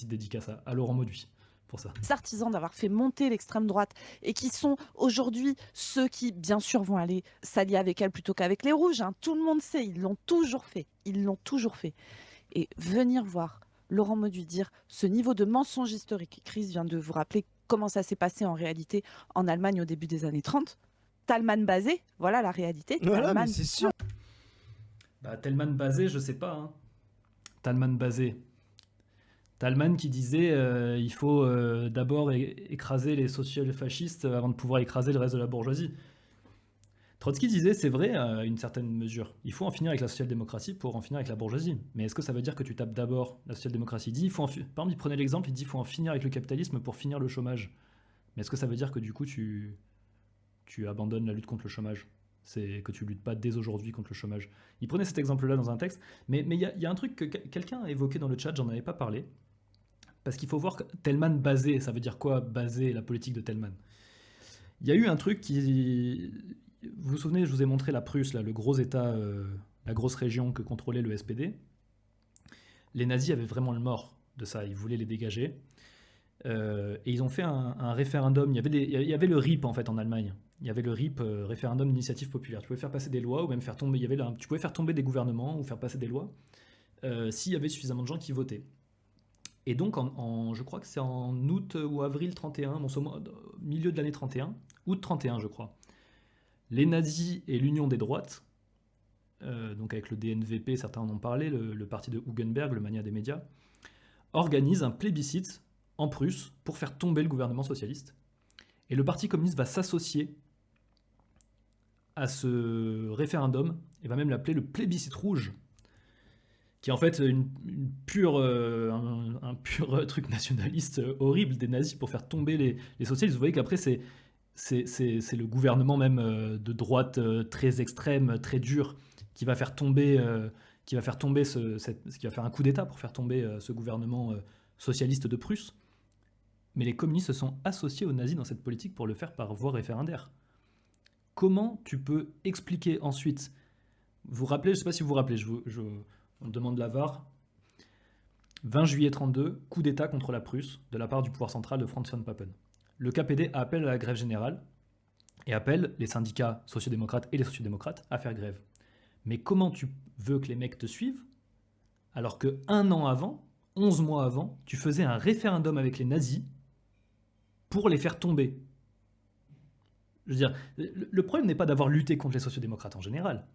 dédicace à Laurent Mauduit pour ça. Les artisans d'avoir fait monter l'extrême droite et qui sont aujourd'hui ceux qui, bien sûr, vont aller s'allier avec elle plutôt qu'avec les rouges. Hein. Tout le monde sait, ils l'ont toujours fait. Et venir voir Laurent Mauduit dire ce niveau de mensonge historique. Chris vient de vous rappeler comment ça s'est passé en réalité en Allemagne au début des années 30. Thälmann basé, voilà la réalité. Voilà, mais c'est sûr. Thälmann basé, je sais pas. Hein. Thälmann basé. Thälmann qui disait il faut d'abord écraser les social-fascistes avant de pouvoir écraser le reste de la bourgeoisie. Trotsky disait, c'est vrai à une certaine mesure, il faut en finir avec la social-démocratie pour en finir avec la bourgeoisie. Mais est-ce que ça veut dire que tu tapes d'abord la social-démocratie ? Par exemple, il prenait l'exemple, il dit il faut en finir avec le capitalisme pour finir le chômage. Mais est-ce que ça veut dire que du coup tu abandonnes la lutte contre le chômage ? C'est que tu luttes pas dès aujourd'hui contre le chômage. Il prenait cet exemple-là dans un texte, mais il y a un truc que quelqu'un a évoqué dans le chat, j'en avais pas parlé, parce qu'il faut voir que Thälmann basé, ça veut dire quoi baser la politique de Thälmann ? Il y a eu un truc qui... Vous vous souvenez, je vous ai montré la Prusse, là, le gros État, la grosse région que contrôlait le SPD. Les nazis avaient vraiment le mort de ça, ils voulaient les dégager. Et ils ont fait un référendum. Il y avait le RIP en fait en Allemagne. Il y avait le RIP, référendum d'initiative populaire. Tu pouvais faire passer des lois ou même faire tomber. Tu pouvais faire tomber des gouvernements ou faire passer des lois s'il y avait suffisamment de gens qui votaient. Et donc, je crois que c'est en août ou avril 31, milieu de l'année 31, août 31 je crois. Les nazis et l'Union des droites, donc avec le DNVP, certains en ont parlé, le parti de Hugenberg, le mania des médias, organisent un plébiscite en Prusse pour faire tomber le gouvernement socialiste. Et le Parti communiste va s'associer à ce référendum et va même l'appeler le plébiscite rouge, qui est en fait un pur truc nationaliste horrible des nazis pour faire tomber les socialistes. Vous voyez qu'après c'est le gouvernement même de droite très extrême, très dur, qui va faire tomber qui va faire un coup d'État pour faire tomber ce gouvernement socialiste de Prusse. Mais les communistes se sont associés aux nazis dans cette politique pour le faire par voie référendaire. Comment tu peux expliquer ensuite, vous rappelez, je ne sais pas si vous vous rappelez, on demande la VAR, 20 juillet 32, coup d'État contre la Prusse de la part du pouvoir central de Franz von Papen. Le KPD appelle à la grève générale et appelle les syndicats sociodémocrates et les sociodémocrates à faire grève. Mais comment tu veux que les mecs te suivent alors que 1 an avant, 11 mois avant, tu faisais un référendum avec les nazis pour les faire tomber? Je veux dire, le problème n'est pas d'avoir lutté contre les sociodémocrates en général.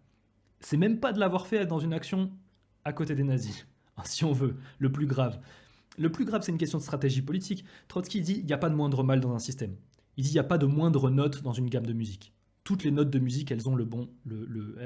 C'est même pas de l'avoir fait dans une action à côté des nazis, si on veut, le plus grave. Le plus grave, c'est une question de stratégie politique. Trotsky dit il n'y a pas de moindre mal dans un système. Il dit il n'y a pas de moindre note dans une gamme de musique. Toutes les notes de musique, elles ont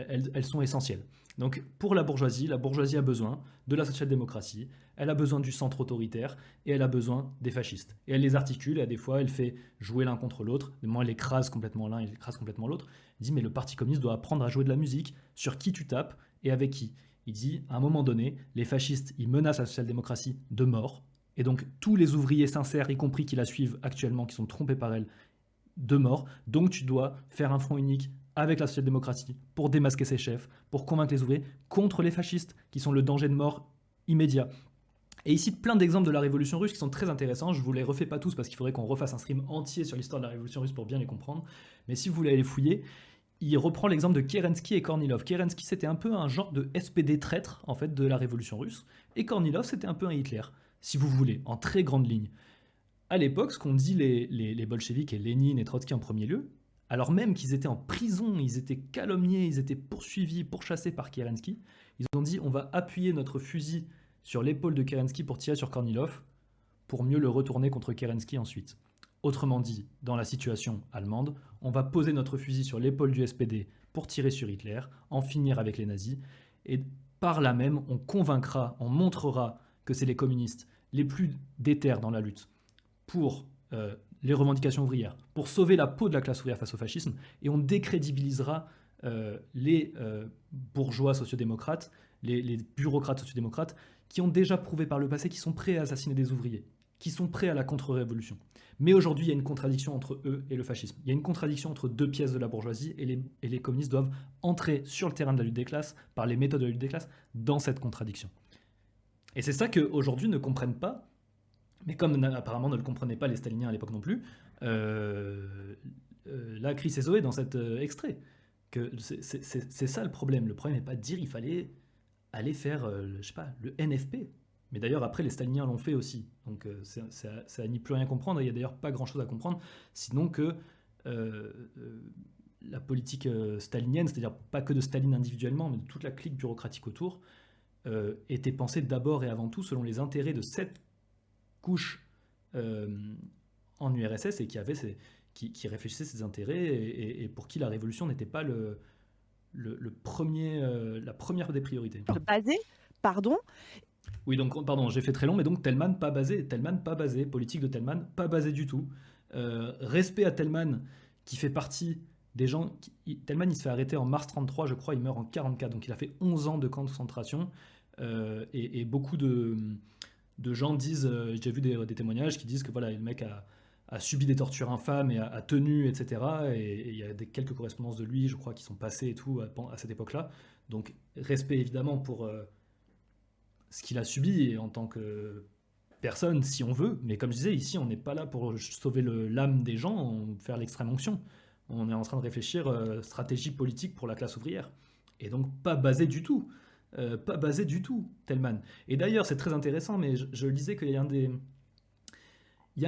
elles sont essentielles. Donc pour la bourgeoisie a besoin de la social-démocratie, elle a besoin du centre autoritaire et elle a besoin des fascistes. Et elle les articule, et des fois elle fait jouer l'un contre l'autre, du moins elle écrase complètement l'un, elle écrase complètement l'autre. Il dit mais le Parti communiste doit apprendre à jouer de la musique, sur qui tu tapes et avec qui. Il dit à un moment donné, les fascistes, ils menacent la social-démocratie de mort, et donc tous les ouvriers sincères, y compris qui la suivent actuellement, qui sont trompés par elle, de mort. Donc tu dois faire un front unique avec la social-démocratie pour démasquer ses chefs, pour convaincre les ouvriers contre les fascistes qui sont le danger de mort immédiat. Et ici, plein d'exemples de la Révolution russe qui sont très intéressants. Je ne vous les refais pas tous parce qu'il faudrait qu'on refasse un stream entier sur l'histoire de la Révolution russe pour bien les comprendre. Mais si vous voulez aller fouiller, il reprend l'exemple de Kerensky et Kornilov. Kerensky, c'était un peu un genre de SPD traître en fait, de la Révolution russe. Et Kornilov, c'était un peu un Hitler, si vous voulez, en très grande ligne. À l'époque, ce qu'ont dit les bolcheviks et Lénine et Trotsky en premier lieu, alors même qu'ils étaient en prison, ils étaient calomniés, ils étaient poursuivis, pourchassés par Kerensky, ils ont dit on va appuyer notre fusil sur l'épaule de Kerensky pour tirer sur Kornilov, pour mieux le retourner contre Kerensky ensuite. Autrement dit, dans la situation allemande, on va poser notre fusil sur l'épaule du SPD pour tirer sur Hitler, en finir avec les nazis, et par là même, on convaincra, on montrera que c'est les communistes les plus déter dans la lutte pour les revendications ouvrières, pour sauver la peau de la classe ouvrière face au fascisme, et on décrédibilisera les bourgeois sociodémocrates, les bureaucrates sociodémocrates, qui ont déjà prouvé par le passé qu'ils sont prêts à assassiner des ouvriers, qui sont prêts à la contre-révolution. Mais aujourd'hui, il y a une contradiction entre eux et le fascisme. Il y a une contradiction entre deux pièces de la bourgeoisie, et les communistes doivent entrer sur le terrain de la lutte des classes, par les méthodes de la lutte des classes, dans cette contradiction. Et c'est ça qu'aujourd'hui ne comprennent pas, mais comme apparemment ne le comprenaient pas les staliniens à l'époque non plus, là, Chris et Zoé dans cet extrait, que c'est ça le problème. Le problème n'est pas de dire il fallait aller faire, je sais pas, le NFP. Mais d'ailleurs, après, les staliniens l'ont fait aussi. Donc ça n'y plus rien comprendre. Il n'y a d'ailleurs pas grand-chose à comprendre, sinon que la politique stalinienne, c'est-à-dire pas que de Staline individuellement, mais de toute la clique bureaucratique autour, était pensée d'abord et avant tout selon les intérêts de cette couche en URSS, et qui réfléchissait ces intérêts, et pour qui la révolution n'était pas la première des priorités. Basé, pardon. Oui, donc, pardon, j'ai fait très long, mais donc Thälmann pas basé, politique de Thälmann, pas basé du tout. Respect à Thälmann, qui fait partie des gens... Thälmann, il se fait arrêter en mars 1933, je crois, il meurt en 1944, donc il a fait 11 ans de camp de concentration, et beaucoup de gens disent, j'ai vu des témoignages qui disent que voilà, le mec a subi des tortures infâmes et a tenu, etc. Et il y a quelques correspondances de lui, je crois, qui sont passées et tout à cette époque-là. Donc, respect évidemment pour ce qu'il a subi en tant que personne, si on veut. Mais comme je disais, ici, on n'est pas là pour sauver l'âme des gens, faire l'extrême onction. On est en train de réfléchir stratégie politique pour la classe ouvrière. Et donc, pas basé du tout. Thälmann. Et d'ailleurs, c'est très intéressant, mais je lisais qu'il y a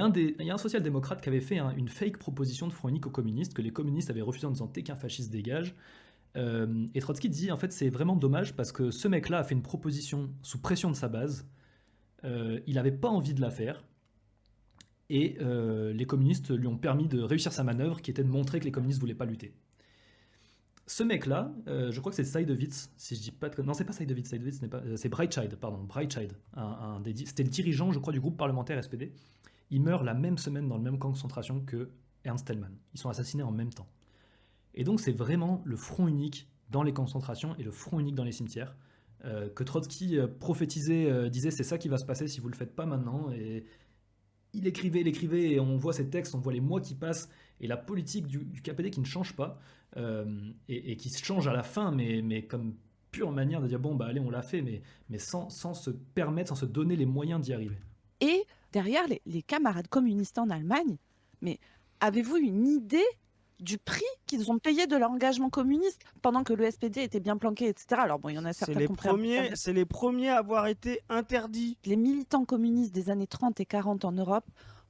un social-démocrate qui avait fait une fake proposition de front unique aux communistes, que les communistes avaient refusé en disant « T'es qu'un fasciste, dégage ». Et Trotsky dit en fait c'est vraiment dommage parce que ce mec-là a fait une proposition sous pression de sa base, il n'avait pas envie de la faire, et les communistes lui ont permis de réussir sa manœuvre qui était de montrer que les communistes ne voulaient pas lutter. Ce mec-là, je crois que c'est Seydowitz, si je dis pas de... Non, c'est pas Seydowitz, c'est Breitscheid, pardon, Breitscheid, c'était le dirigeant, je crois, du groupe parlementaire SPD. Il meurt la même semaine dans le même camp de concentration que Ernst Thälmann. Ils sont assassinés en même temps. Et donc c'est vraiment le front unique dans les concentrations et le front unique dans les cimetières que Trotsky prophétisait, disait c'est ça qui va se passer si vous le faites pas maintenant. Et il écrivait et on voit ces textes, on voit les mois qui passent et la politique du KPD qui ne change pas et qui se change à la fin, mais comme pure manière de dire bon bah allez on l'a fait, mais sans se permettre, sans se donner les moyens d'y arriver. Et derrière les camarades communistes en Allemagne, mais avez-vous une idée du prix qu'ils ont payé de leur engagement communiste pendant que le SPD était bien planqué, etc. Alors bon, il y en a certains c'est les premiers à avoir été interdits. Les militants communistes des années 30 et 40 en Europe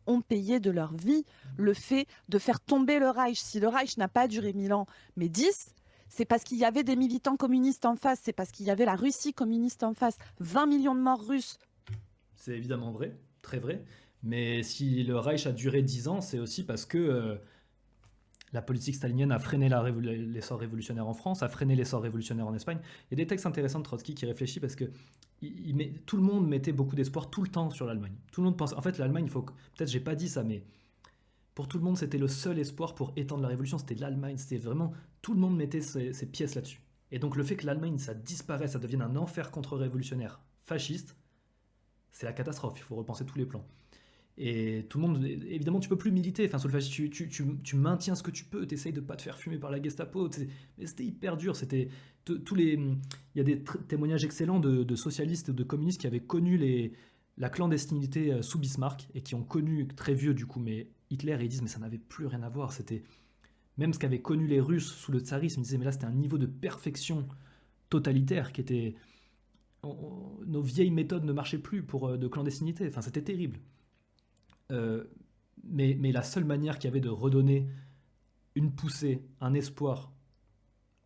ont payé de leur vie le fait de faire tomber le Reich. Si le Reich n'a pas duré 1000 ans, mais 10, c'est parce qu'il y avait des militants communistes en face, c'est parce qu'il y avait la Russie communiste en face. 20 millions de morts russes, c'est évidemment vrai, très vrai. Mais si le Reich a duré 10 ans, c'est aussi parce que la politique stalinienne a freiné l'essor révolutionnaire en France, a freiné l'essor révolutionnaire en Espagne. Il y a des textes intéressants de Trotsky qui réfléchit parce que tout le monde mettait beaucoup d'espoir tout le temps sur l'Allemagne. Tout le monde pense. En fait, l'Allemagne, peut-être j'ai pas dit ça, mais pour tout le monde, c'était le seul espoir pour étendre la révolution. C'était l'Allemagne. C'était vraiment tout le monde mettait ses pièces là-dessus. Et donc le fait que l'Allemagne, ça disparaisse, ça devienne un enfer contre-révolutionnaire fasciste, c'est la catastrophe. Il faut repenser tous les plans. Et tout le monde, évidemment, tu peux plus militer. Enfin, sous le fascisme, tu maintiens ce que tu peux. Tu essayes de pas te faire fumer par la Gestapo. Mais c'était hyper dur. Il y a des témoignages excellents de socialistes, de communistes qui avaient connu la clandestinité sous Bismarck et qui ont connu, très vieux du coup, mais Hitler, et ils disent mais ça n'avait plus rien à voir. C'était même ce qu'avaient connu les Russes sous le tsarisme. Ils disaient mais là c'était un niveau de perfection totalitaire qui était... nos vieilles méthodes ne marchaient plus de clandestinité. Enfin, c'était terrible. Mais la seule manière qu'il y avait de redonner une poussée, un espoir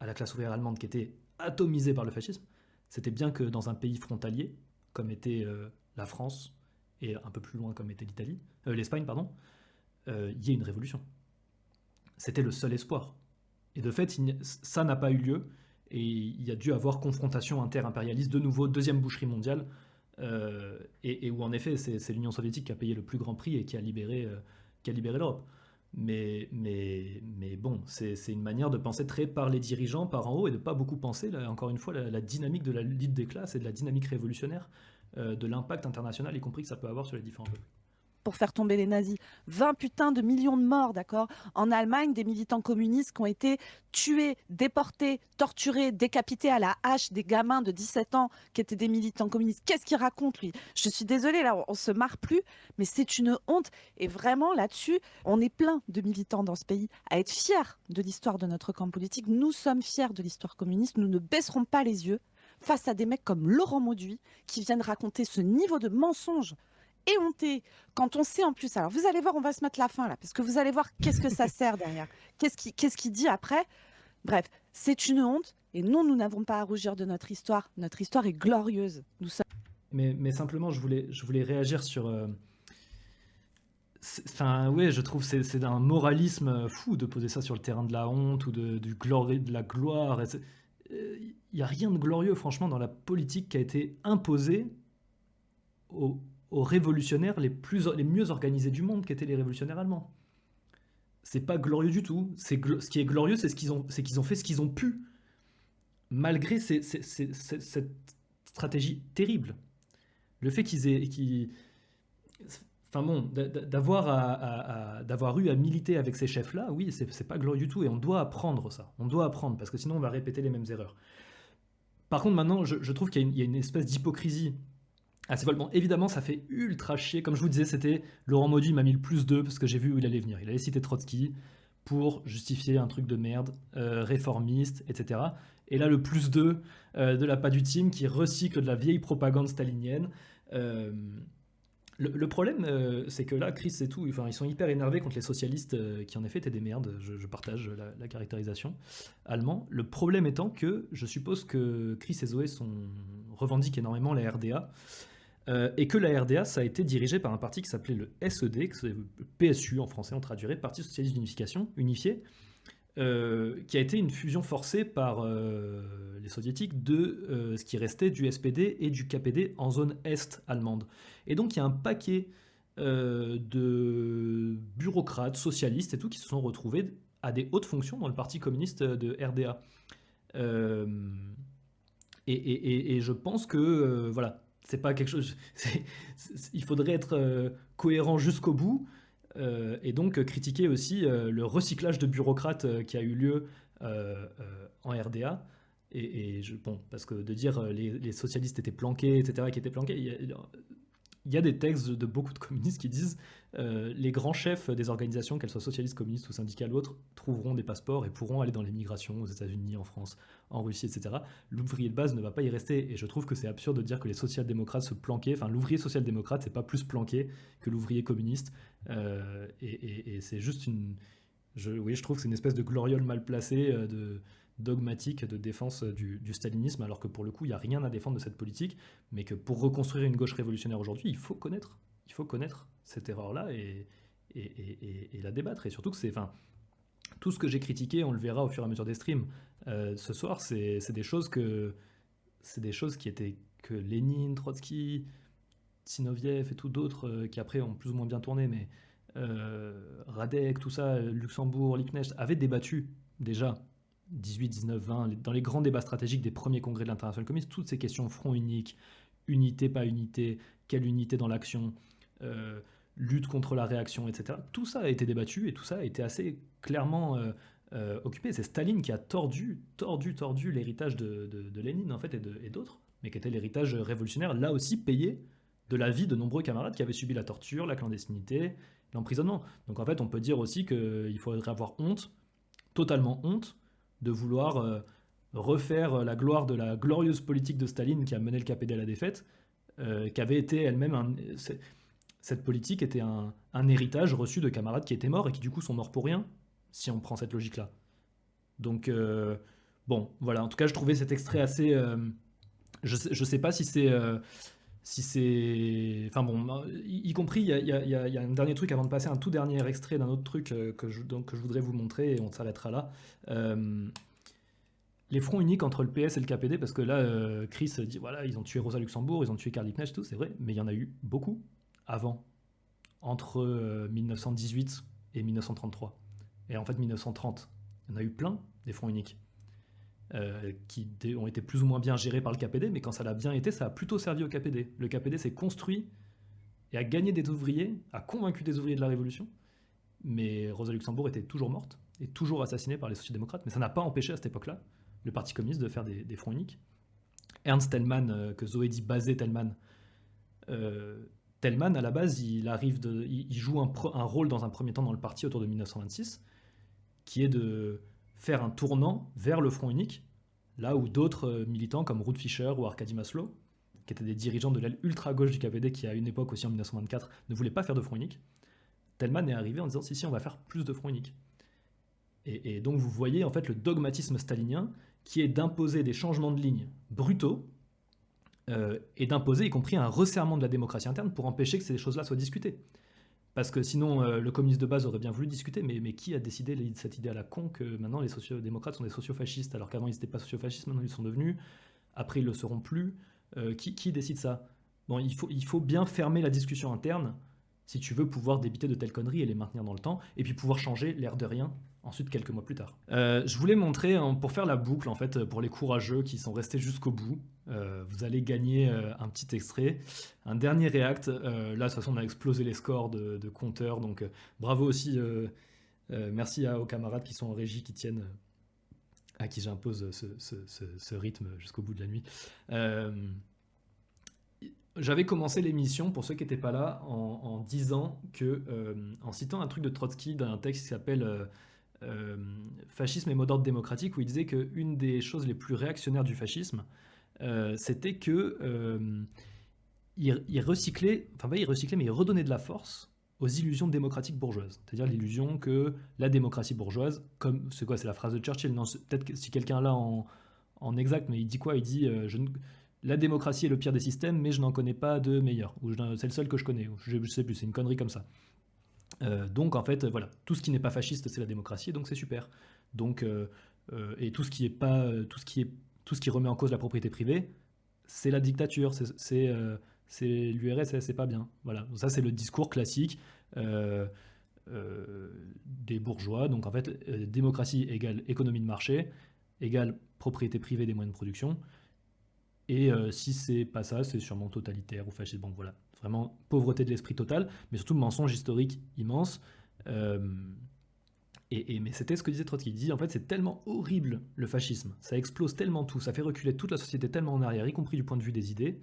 à la classe ouvrière allemande qui était atomisée par le fascisme, c'était bien que dans un pays frontalier, comme était la France, et un peu plus loin comme était l'Espagne, il y ait une révolution. C'était le seul espoir. Et de fait, ça n'a pas eu lieu, et il y a dû avoir confrontation inter-impérialiste, de nouveau, deuxième boucherie mondiale, et où en effet c'est l'Union soviétique qui a payé le plus grand prix et qui a libéré l'Europe. Mais bon, c'est une manière de penser très par les dirigeants, par en haut, et de pas beaucoup penser, là, encore une fois, la dynamique de la lutte des classes et de la dynamique révolutionnaire, de l'impact international, y compris que ça peut avoir sur les différents peuples. Pour faire tomber les nazis. 20 putains de millions de morts, d'accord? En Allemagne, des militants communistes qui ont été tués, déportés, torturés, décapités à la hache, des gamins de 17 ans qui étaient des militants communistes. Qu'est-ce qu'il raconte, lui? Je suis désolée, là, on se marre plus, mais c'est une honte. Et vraiment, là-dessus, on est plein de militants dans ce pays à être fiers de l'histoire de notre camp politique. Nous sommes fiers de l'histoire communiste. Nous ne baisserons pas les yeux face à des mecs comme Laurent Mauduit qui viennent raconter ce niveau de mensonge éhonté, quand on sait en plus, alors vous allez voir, on va se mettre la fin là, parce que vous allez voir qu'est-ce que ça sert derrière, qu'est-ce qu'il dit après. Bref, c'est une honte, et non, nous n'avons pas à rougir de notre histoire est glorieuse. Nous sommes... mais simplement, je voulais réagir sur... Enfin, ouais, je trouve que c'est d'un moralisme fou de poser ça sur le terrain de la honte ou de la gloire. Il n'y a rien de glorieux, franchement, dans la politique qui a été imposée aux révolutionnaires les mieux organisés du monde, qui étaient les révolutionnaires allemands. C'est pas glorieux du tout. Ce qui est glorieux, c'est qu'ils ont fait ce qu'ils ont pu, malgré cette stratégie terrible. Le fait enfin bon, d'avoir eu à militer avec ces chefs-là, oui, c'est pas glorieux du tout, et on doit apprendre ça. On doit apprendre, parce que sinon on va répéter les mêmes erreurs. Par contre, maintenant, je trouve qu'il y a une espèce d'hypocrisie assez folle. Bon, évidemment, ça fait ultra chier. Comme je vous disais, c'était Laurent Mauduit, il m'a mis le +2 parce que j'ai vu où il allait venir. Il allait citer Trotsky pour justifier un truc de merde, réformiste, etc. Et là, le +2 de la du team qui recycle de la vieille propagande stalinienne. Le problème, c'est que là, Chris et tout, enfin, ils sont hyper énervés contre les socialistes qui, en effet, étaient des merdes. Je partage la caractérisation allemand. Le problème étant que je suppose que Chris et Zoé revendiquent énormément la RDA. Et que la RDA, ça a été dirigé par un parti qui s'appelait le SED, que c'est le PSU en français, on traduirait, Parti Socialiste d'Unification, unifié, qui a été une fusion forcée par les soviétiques de ce qui restait du SPD et du KPD en zone est allemande. Et donc il y a un paquet de bureaucrates, socialistes et tout, qui se sont retrouvés à des hautes fonctions dans le Parti communiste de RDA. Et je pense que, voilà, c'est pas quelque chose... il faudrait être cohérent jusqu'au bout, et donc critiquer aussi le recyclage de bureaucrates qui a eu lieu en RDA. Bon, parce que de dire les socialistes étaient planqués, etc., qui étaient planqués, il y a des textes de beaucoup de communistes qui disent les grands chefs des organisations, qu'elles soient socialistes, communistes ou syndicales ou autres, trouveront des passeports et pourront aller dans l'émigration aux États-Unis, en France, en Russie, etc. L'ouvrier de base ne va pas y rester, et je trouve que c'est absurde de dire que les social-démocrates se planquaient. Enfin, l'ouvrier social-démocrate, c'est pas plus planqué que l'ouvrier communiste, et c'est juste je trouve que c'est une espèce de gloriole mal placée dogmatique de défense du stalinisme, alors que pour le coup, il n'y a rien à défendre de cette politique, mais que pour reconstruire une gauche révolutionnaire aujourd'hui, il faut connaître cette erreur-là et la débattre. Et surtout que tout ce que j'ai critiqué, on le verra au fur et à mesure des streams ce soir, c'est des choses qui étaient que Lénine, Trotsky, Zinoviev et tout d'autres qui après ont plus ou moins bien tourné, mais Radek, tout ça, Luxembourg, Liebknecht avaient débattu déjà 18, 19, 20, dans les grands débats stratégiques des premiers congrès de l'international communiste, toutes ces questions front unique, unité, pas unité, quelle unité dans l'action, lutte contre la réaction, etc. Tout ça a été débattu et tout ça a été assez clairement occupé. C'est Staline qui a tordu l'héritage de Lénine en fait et d'autres, mais qui était l'héritage révolutionnaire, là aussi payé de la vie de nombreux camarades qui avaient subi la torture, la clandestinité, l'emprisonnement. Donc en fait, on peut dire aussi qu'il faudrait avoir honte, totalement honte, de vouloir refaire la gloire de la glorieuse politique de Staline qui a mené le KPD à la défaite, qui avait été elle-même... Cette politique était un héritage reçu de camarades qui étaient morts et qui du coup sont morts pour rien, si on prend cette logique-là. Donc, bon, voilà. En tout cas, je trouvais cet extrait assez... je sais pas si c'est... Enfin bon, y compris, il y a un dernier truc avant de passer un tout dernier extrait d'un autre truc que je voudrais vous montrer et on s'arrêtera là. Les fronts uniques entre le PS et le KPD, parce que là, Chris dit, voilà, ils ont tué Rosa Luxembourg, ils ont tué Karl Liebknecht, tout, c'est vrai, mais il y en a eu beaucoup avant, entre 1918 et 1933. Et en fait, 1930, il y en a eu plein, des fronts uniques. Qui ont été plus ou moins bien gérés par le KPD, mais quand ça l'a bien été, ça a plutôt servi au KPD. Le KPD s'est construit et a gagné des ouvriers, a convaincu des ouvriers de la Révolution, mais Rosa Luxembourg était toujours morte et toujours assassinée par les sociodémocrates, mais ça n'a pas empêché à cette époque-là le Parti communiste de faire des fronts uniques. Ernst Thälmann, que Zoé dit basé Thälmann, Thälmann à la base, il joue un rôle dans un premier temps dans le parti autour de 1926, qui est de faire un tournant vers le front unique, là où d'autres militants comme Ruth Fischer ou Arkady Maslow, qui étaient des dirigeants de l'aile ultra-gauche du KPD, qui à une époque aussi en 1924 ne voulaient pas faire de front unique, Thälmann est arrivé en disant si on va faire plus de front unique. Et donc vous voyez en fait le dogmatisme stalinien qui est d'imposer des changements de ligne brutaux et d'imposer y compris un resserrement de la démocratie interne pour empêcher que ces choses-là soient discutées. Parce que sinon, le communiste de base aurait bien voulu discuter, mais qui a décidé cette idée à la con que maintenant les sociodémocrates sont des sociofascistes, alors qu'avant ils n'étaient pas sociofascistes, maintenant ils sont devenus, après ils ne le seront plus. Qui décide ça? Bon, il faut bien fermer la discussion interne si tu veux pouvoir débiter de telles conneries et les maintenir dans le temps, et puis pouvoir changer l'air de rien ensuite quelques mois plus tard. Je voulais montrer, pour faire la boucle en fait, pour les courageux qui sont restés jusqu'au bout, vous allez gagner un petit extrait, un dernier react. Là de toute façon on a explosé les scores de compteurs, donc bravo aussi, merci aux camarades qui sont en régie, qui tiennent, à qui j'impose ce rythme jusqu'au bout de la nuit. J'avais commencé l'émission, pour ceux qui n'étaient pas là, en disant que, en citant un truc de Trotsky d'un texte qui s'appelle Fascisme et mot d'ordre démocratique, où il disait qu'une des choses les plus réactionnaires du fascisme, c'était que il recyclait, mais il redonnait de la force aux illusions démocratiques bourgeoises. C'est-à-dire l'illusion que la démocratie bourgeoise, comme c'est quoi, c'est la phrase de Churchill, non, peut-être que si quelqu'un l'a en exact, mais il dit quoi? Il dit la démocratie est le pire des systèmes, mais je n'en connais pas de meilleur. Ou c'est le seul que je connais. Ou je sais plus, c'est une connerie comme ça. Donc en fait, voilà, tout ce qui n'est pas fasciste, c'est la démocratie, donc c'est super. Donc et tout ce qui est pas, tout ce qui remet en cause la propriété privée, c'est la dictature, c'est l'URSS, c'est pas bien. Voilà, donc ça c'est le discours classique des bourgeois. Donc en fait, démocratie égale économie de marché, égale propriété privée des moyens de production. Et si c'est pas ça, c'est sûrement totalitaire ou fasciste. Bon voilà, vraiment pauvreté de l'esprit total, mais surtout mensonge historique immense. Mais c'était ce que disait Trotsky. Il dit en fait c'est tellement horrible le fascisme, ça explose tellement tout, ça fait reculer toute la société tellement en arrière, y compris du point de vue des idées,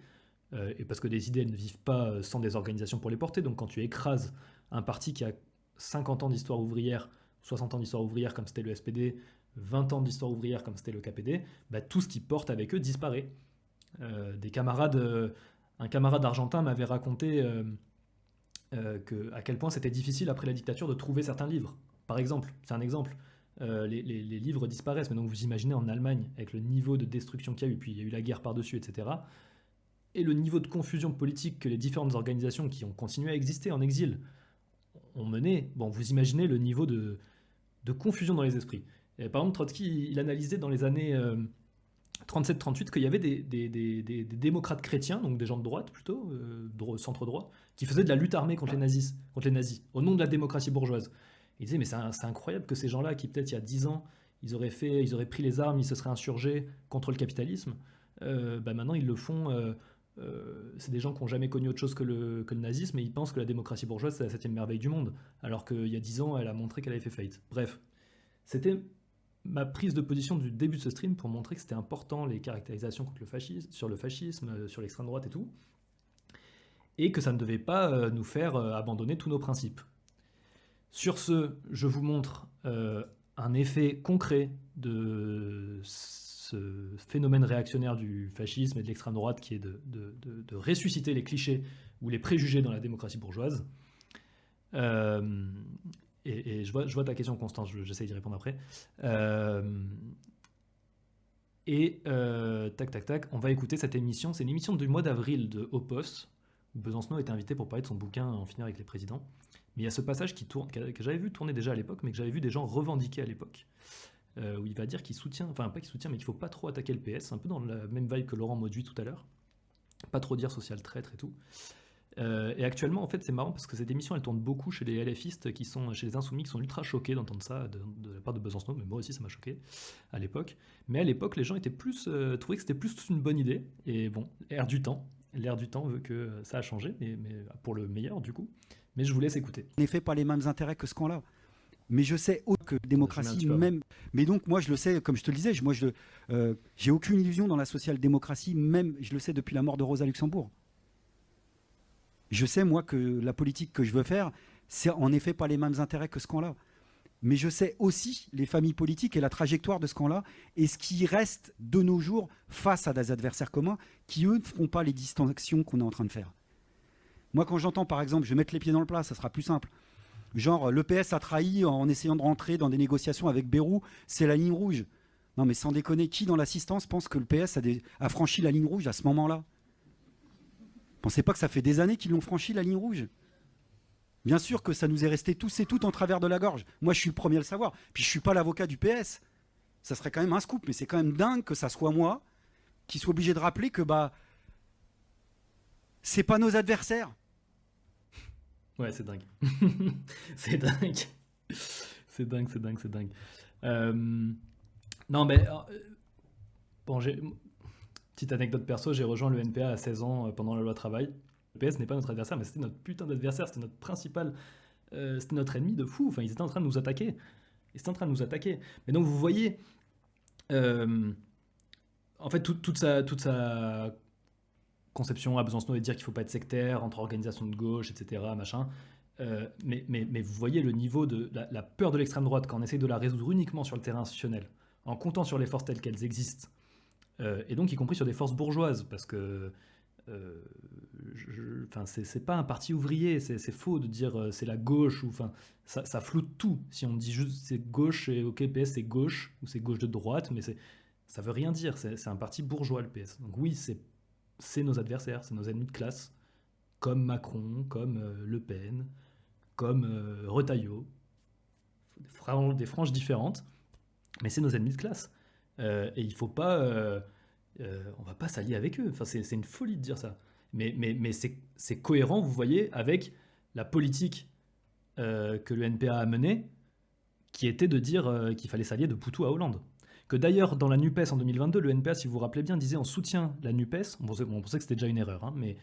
et parce que des idées elles ne vivent pas sans des organisations pour les porter. Donc quand tu écrases un parti qui a 50 ans d'histoire ouvrière, 60 ans d'histoire ouvrière comme c'était le SPD, 20 ans d'histoire ouvrière comme c'était le KPD, bah, tout ce qui porte avec eux disparaît. Un camarade argentin m'avait raconté à quel point c'était difficile après la dictature de trouver certains livres. Par exemple, c'est un exemple. les livres disparaissent. Mais donc vous imaginez en Allemagne, avec le niveau de destruction qu'il y a eu, puis il y a eu la guerre par-dessus, etc., et le niveau de confusion politique que les différentes organisations qui ont continué à exister en exil ont mené, bon, vous imaginez le niveau de confusion dans les esprits. Et par exemple, Trotsky, il analysait dans les années 37-38 qu'il y avait des démocrates chrétiens, donc des gens de droite plutôt, centre-droit, qui faisaient de la lutte armée contre les nazis, au nom de la démocratie bourgeoise. Il disait, mais c'est incroyable que ces gens-là, qui peut-être il y a 10 ans, ils auraient pris les armes, ils se seraient insurgés contre le capitalisme, maintenant ils le font... c'est des gens qui n'ont jamais connu autre chose que le nazisme, et ils pensent que la démocratie bourgeoise c'est la 7e merveille du monde, alors qu'il y a 10 ans elle a montré qu'elle avait fait faillite. Bref, c'était ma prise de position du début de ce stream pour montrer que c'était important les caractérisations contre sur le fascisme, sur l'extrême droite et tout, et que ça ne devait pas nous faire abandonner tous nos principes. Sur ce, je vous montre un effet concret de ce phénomène réactionnaire du fascisme et de l'extrême droite qui est de ressusciter les clichés ou les préjugés dans la démocratie bourgeoise. Et je vois ta question, Constance, j'essaie d'y répondre après. Tac, on va écouter cette émission. C'est une émission du mois d'avril de Au Poste, où Besancenot était invité pour parler de son bouquin En finir avec les présidents. Mais il y a ce passage que j'avais vu tourner déjà à l'époque, mais que j'avais vu des gens revendiquer à l'époque. Où il va dire qu'il soutient, enfin pas qu'il soutient, mais qu'il ne faut pas trop attaquer le PS, un peu dans la même vibe que Laurent Mauduit tout à l'heure. Pas trop dire social traître et tout. Et actuellement, en fait, c'est marrant parce que cette émission, elle tourne beaucoup chez les LFistes, chez les Insoumis, qui sont ultra choqués d'entendre ça de la part de Besancenot, mais moi aussi ça m'a choqué à l'époque. Mais à l'époque, les gens étaient trouvaient que c'était plus une bonne idée. Et bon, l'air du temps veut que ça a changé, mais pour le meilleur du coup. Mais je vous laisse écouter. On n'est fait pas les mêmes intérêts que ce camp-là. Mais je sais que démocratie même. Mais donc moi je le sais, comme je te le disais, j'ai aucune illusion dans la social-démocratie, même je le sais depuis la mort de Rosa Luxembourg. Je sais moi que la politique que je veux faire, c'est en effet pas les mêmes intérêts que ce camp-là. Mais je sais aussi les familles politiques et la trajectoire de ce camp-là et ce qui reste de nos jours face à des adversaires communs qui eux ne feront pas les distinctions qu'on est en train de faire. Moi quand j'entends par exemple, je vais mettre les pieds dans le plat, ça sera plus simple. Genre, le PS a trahi en essayant de rentrer dans des négociations avec Bayrou, c'est la ligne rouge. Non mais sans déconner, qui dans l'assistance pense que le PS a franchi la ligne rouge à ce moment-là? Pensez pas que ça fait des années qu'ils l'ont franchi la ligne rouge? Bien sûr que ça nous est resté tous et toutes en travers de la gorge. Moi je suis le premier à le savoir. Puis je suis pas l'avocat du PS. Ça serait quand même un scoop, mais c'est quand même dingue que ça soit moi qui soit obligé de rappeler que c'est pas nos adversaires. Ouais, c'est dingue. C'est dingue. Non, mais... bon, petite anecdote perso, j'ai rejoint le NPA à 16 ans pendant la loi travail. Le PS n'est pas notre adversaire, mais c'était notre putain d'adversaire, c'était notre principal... c'était notre ennemi de fou. Enfin, ils étaient en train de nous attaquer. Mais donc, vous voyez... en fait, toute sa conception à Besancenot et dire qu'il ne faut pas être sectaire entre organisations de gauche, etc. Machin. Mais vous voyez le niveau de la peur de l'extrême droite quand on essaie de la résoudre uniquement sur le terrain institutionnel, en comptant sur les forces telles qu'elles existent, et donc y compris sur des forces bourgeoises, parce que c'est pas un parti ouvrier, c'est faux de dire c'est la gauche, ou ça floute tout. Si on dit juste c'est gauche, et ok, PS c'est gauche, ou c'est gauche de droite, mais ça veut rien dire, c'est un parti bourgeois le PS. Donc oui, c'est nos adversaires, c'est nos ennemis de classe, comme Macron, comme Le Pen, comme Retailleau, des franges différentes, mais c'est nos ennemis de classe. Et il faut pas... on va pas s'allier avec eux, enfin, c'est une folie de dire ça. Mais c'est cohérent, vous voyez, avec la politique que le NPA a menée, qui était de dire qu'il fallait s'allier de Poutou à Hollande. Que d'ailleurs, dans la NUPES en 2022, le NPA, si vous vous rappelez bien, disait on soutient la NUPES, on pensait que c'était déjà une erreur, hein, mais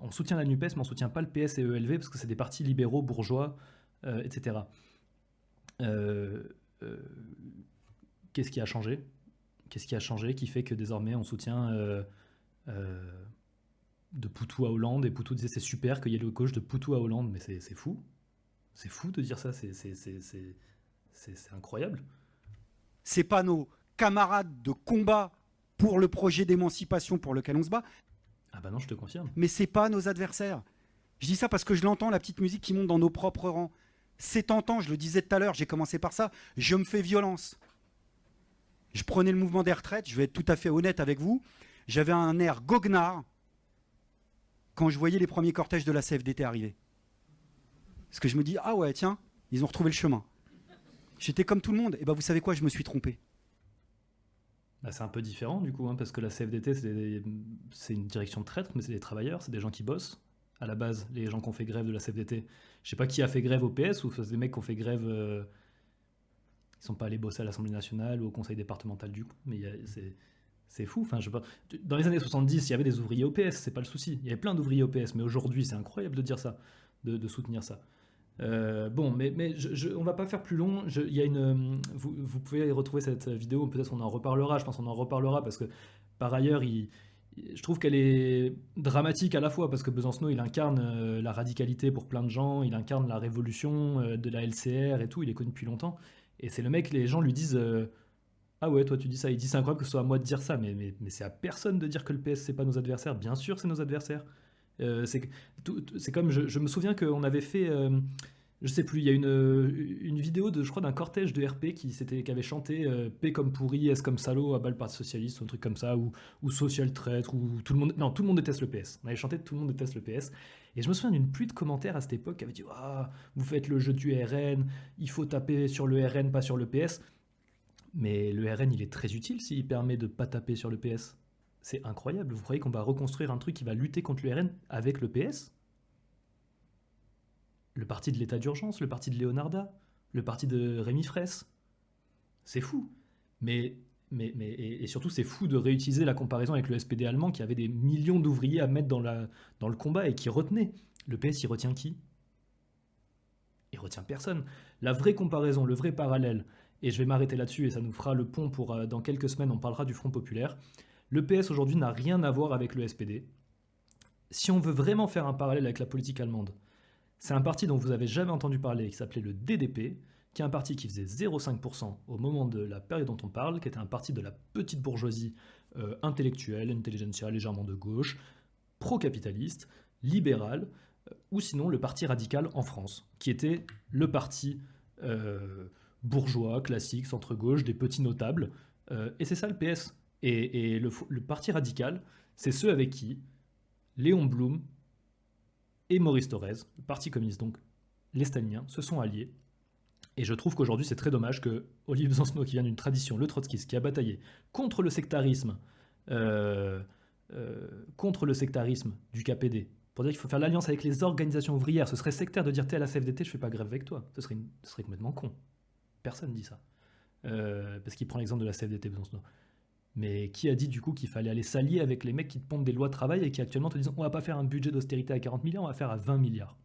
on soutient la NUPES, mais on ne soutient pas le PS et ELV, parce que c'est des partis libéraux, bourgeois, etc. Qu'est-ce qui a changé qui fait que désormais on soutient de Poutou à Hollande, et Poutou disait c'est super qu'il y ait le coach de Poutou à Hollande, mais c'est fou. C'est fou de dire ça, c'est incroyable. C'est pas nos camarades de combat pour le projet d'émancipation pour lequel on se bat. Ah bah non, je te confirme. Mais c'est pas nos adversaires. Je dis ça parce que je l'entends, la petite musique qui monte dans nos propres rangs. C'est tentant, je le disais tout à l'heure, j'ai commencé par ça, je me fais violence. Je prenais le mouvement des retraites, je vais être tout à fait honnête avec vous, j'avais un air goguenard quand je voyais les premiers cortèges de la CFDT arriver. Parce que je me dis, ah ouais, tiens, ils ont retrouvé le chemin. J'étais comme tout le monde, et ben vous savez quoi, je me suis trompé. Bah, c'est un peu différent du coup, hein, parce que la CFDT, c'est une direction de traître, mais c'est des travailleurs, c'est des gens qui bossent. À la base, les gens qui ont fait grève de la CFDT, je sais pas qui a fait grève au PS, ou c'est des mecs qui ont fait grève, ils sont pas allés bosser à l'Assemblée nationale ou au conseil départemental du coup, mais c'est fou. Enfin, je sais pas. Dans les années 70, il y avait des ouvriers au PS, c'est pas le souci. Il y avait plein d'ouvriers au PS, mais aujourd'hui, c'est incroyable de dire ça, de soutenir ça. Bon, mais on va pas faire plus long. Il y a vous pouvez retrouver cette vidéo, peut-être on en reparlera, je pense qu'on en reparlera, parce que par ailleurs, je trouve qu'elle est dramatique à la fois, parce que Besancenot, il incarne la radicalité pour plein de gens, il incarne la révolution de la LCR et tout, il est connu depuis longtemps, et c'est le mec, les gens lui disent ah ouais, toi tu dis ça, il dit c'est incroyable que ce soit à moi de dire ça, mais c'est à personne de dire que le PS c'est pas nos adversaires, bien sûr c'est nos adversaires. C'est comme, je me souviens qu'on avait fait, je sais plus, il y a une vidéo je crois d'un cortège de RP qui avait chanté P comme pourri, S comme salaud, à bas le Parti Socialiste, ou un truc comme ça, ou social traître, ou tout le monde déteste le PS. On avait chanté tout le monde déteste le PS. Et je me souviens d'une pluie de commentaires à cette époque qui avait dit vous faites le jeu du RN, il faut taper sur le RN, pas sur le PS. Mais le RN, il est très utile s'il permet de pas taper sur le PS. C'est incroyable. Vous croyez qu'on va reconstruire un truc qui va lutter contre le RN avec le PS ? Le parti de l'état d'urgence, le parti de Leonarda, le parti de Rémi Fraisse. C'est fou. Et surtout, c'est fou de réutiliser la comparaison avec le SPD allemand qui avait des millions d'ouvriers à mettre dans le combat et qui retenait. Le PS, il retient qui ? Il retient personne. La vraie comparaison, le vrai parallèle, et je vais m'arrêter là-dessus et ça nous fera le pont pour, dans quelques semaines, on parlera du Front Populaire. Le PS aujourd'hui n'a rien à voir avec le SPD. Si on veut vraiment faire un parallèle avec la politique allemande, c'est un parti dont vous n'avez jamais entendu parler, qui s'appelait le DDP, qui est un parti qui faisait 0,5% au moment de la période dont on parle, qui était un parti de la petite bourgeoisie intellectuelle, intelligentsia, légèrement de gauche, pro-capitaliste, libéral, ou sinon le parti radical en France, qui était le parti bourgeois, classique, centre-gauche, des petits notables, et c'est ça le PS. Et le parti radical, c'est ceux avec qui Léon Blum et Maurice Thorez, le parti communiste, donc les staliniens, se sont alliés. Et je trouve qu'aujourd'hui, c'est très dommage que Olivier Besancenot, qui vient d'une tradition, le trotskiste, qui a bataillé contre le sectarisme du KPD, pour dire qu'il faut faire l'alliance avec les organisations ouvrières, ce serait sectaire de dire t'es à la CFDT, je fais pas grève avec toi. Ce serait complètement con. Personne ne dit ça. Parce qu'il prend l'exemple de la CFDT, Besancenot. Mais qui a dit du coup qu'il fallait aller s'allier avec les mecs qui te pondent des lois de travail et qui actuellement te disent on va pas faire un budget d'austérité à 40 milliards, on va faire à 20 milliards.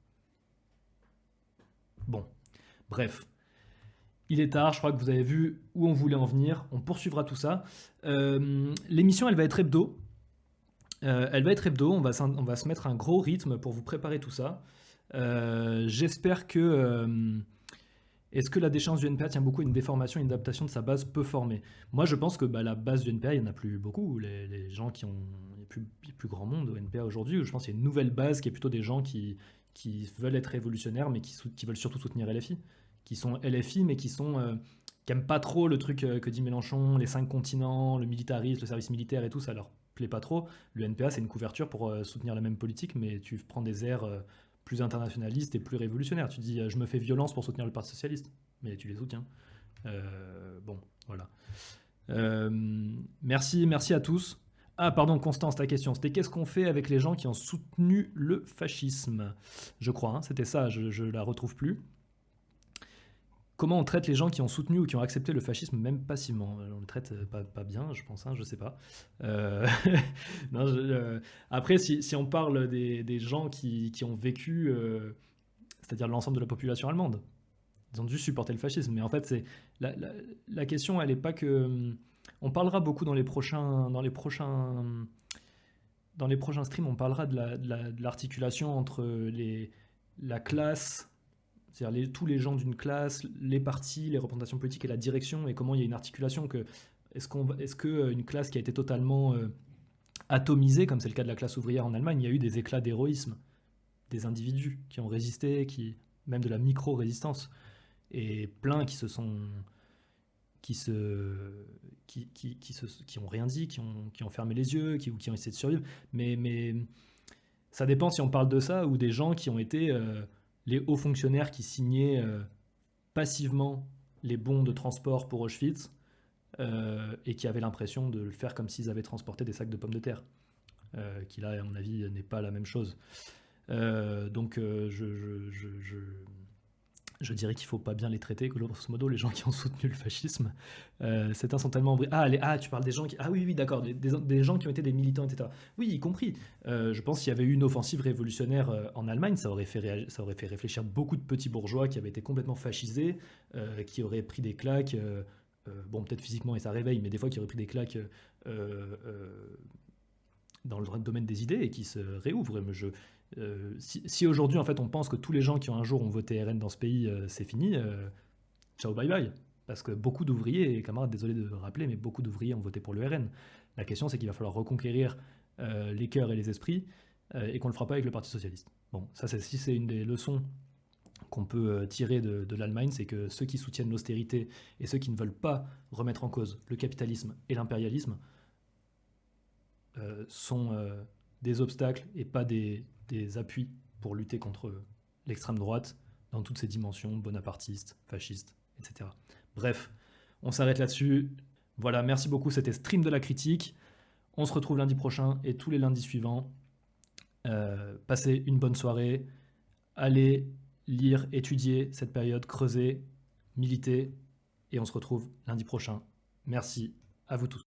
Bon, bref. Il est tard, je crois que vous avez vu où on voulait en venir. On poursuivra tout ça. L'émission, elle va être hebdo. On va se mettre un gros rythme pour vous préparer tout ça. J'espère que... Est-ce que la déchéance du NPA tient beaucoup à une déformation et une adaptation de sa base peu formée ? Moi, je pense que la base du NPA, il n'y en a plus beaucoup. Les gens qui ont... Il n'y a plus grand monde au NPA aujourd'hui. Je pense qu'il y a une nouvelle base qui est plutôt des gens qui veulent être révolutionnaires, mais qui veulent surtout soutenir LFI. Qui sont LFI, mais qui n'aiment pas trop le truc que dit Mélenchon, les 5 continents, le militarisme, le service militaire et tout, ça leur plaît pas trop. Le NPA, c'est une couverture pour soutenir la même politique, mais tu prends des airs plus internationalistes et plus révolutionnaires. Tu dis, je me fais violence pour soutenir le Parti Socialiste, mais tu les soutiens. Bon, voilà. Merci à tous. Ah, pardon, Constance, ta question, c'était qu'est-ce qu'on fait avec les gens qui ont soutenu le fascisme ? Je crois, c'était ça, je la retrouve plus. Comment on traite les gens qui ont soutenu ou qui ont accepté le fascisme, même passivement ? On les traite pas bien, je pense, je sais pas. Non, après, si on parle des gens qui ont vécu, c'est-à-dire l'ensemble de la population allemande, ils ont dû supporter le fascisme. Mais en fait, la question, elle n'est pas que... On parlera beaucoup dans les prochains streams, on parlera de l'articulation entre la classe... C'est-à-dire tous les gens d'une classe, les partis, les représentations politiques et la direction, et comment il y a une articulation. Est-ce qu'une classe qui a été totalement atomisée, comme c'est le cas de la classe ouvrière en Allemagne, il y a eu des éclats d'héroïsme, des individus qui ont résisté, même de la micro-résistance. Et plein qui ont rien dit, qui ont fermé les yeux, qui ont essayé de survivre. Mais ça dépend si on parle de ça ou des gens qui ont été les hauts fonctionnaires qui signaient passivement les bons de transport pour Auschwitz et qui avaient l'impression de le faire comme s'ils avaient transporté des sacs de pommes de terre, qui là, à mon avis, n'est pas la même chose. Donc je dirais qu'il ne faut pas bien les traiter, que grosso modo, les gens qui ont soutenu le fascisme, certains sont tellement... tu parles des gens qui... Ah oui, d'accord, des gens qui ont été des militants, etc. Oui, y compris. Je pense qu'il y avait eu une offensive révolutionnaire en Allemagne, ça aurait fait réfléchir beaucoup de petits bourgeois qui avaient été complètement fascisés, qui auraient pris des claques, peut-être physiquement et ça réveille, mais des fois qui auraient pris des claques dans le domaine des idées et qui se réouvrent. Si aujourd'hui en fait on pense que tous les gens qui un jour ont voté RN dans ce pays c'est fini, ciao bye bye, parce que beaucoup d'ouvriers, et camarades, désolé de rappeler, mais beaucoup d'ouvriers ont voté pour le RN. La question c'est qu'il va falloir reconquérir les cœurs et les esprits et qu'on le fera pas avec le Parti Socialiste. Bon, ça c'est une des leçons qu'on peut tirer de l'Allemagne, c'est que ceux qui soutiennent l'austérité et ceux qui ne veulent pas remettre en cause le capitalisme et l'impérialisme sont des obstacles et pas des appuis pour lutter contre l'extrême droite dans toutes ses dimensions, bonapartiste, fasciste, etc. Bref, on s'arrête là-dessus. Voilà, merci beaucoup, c'était Stream de la critique. On se retrouve lundi prochain et tous les lundis suivants. Passez une bonne soirée. Allez lire, étudier cette période, creuser, militer. Et on se retrouve lundi prochain. Merci à vous tous.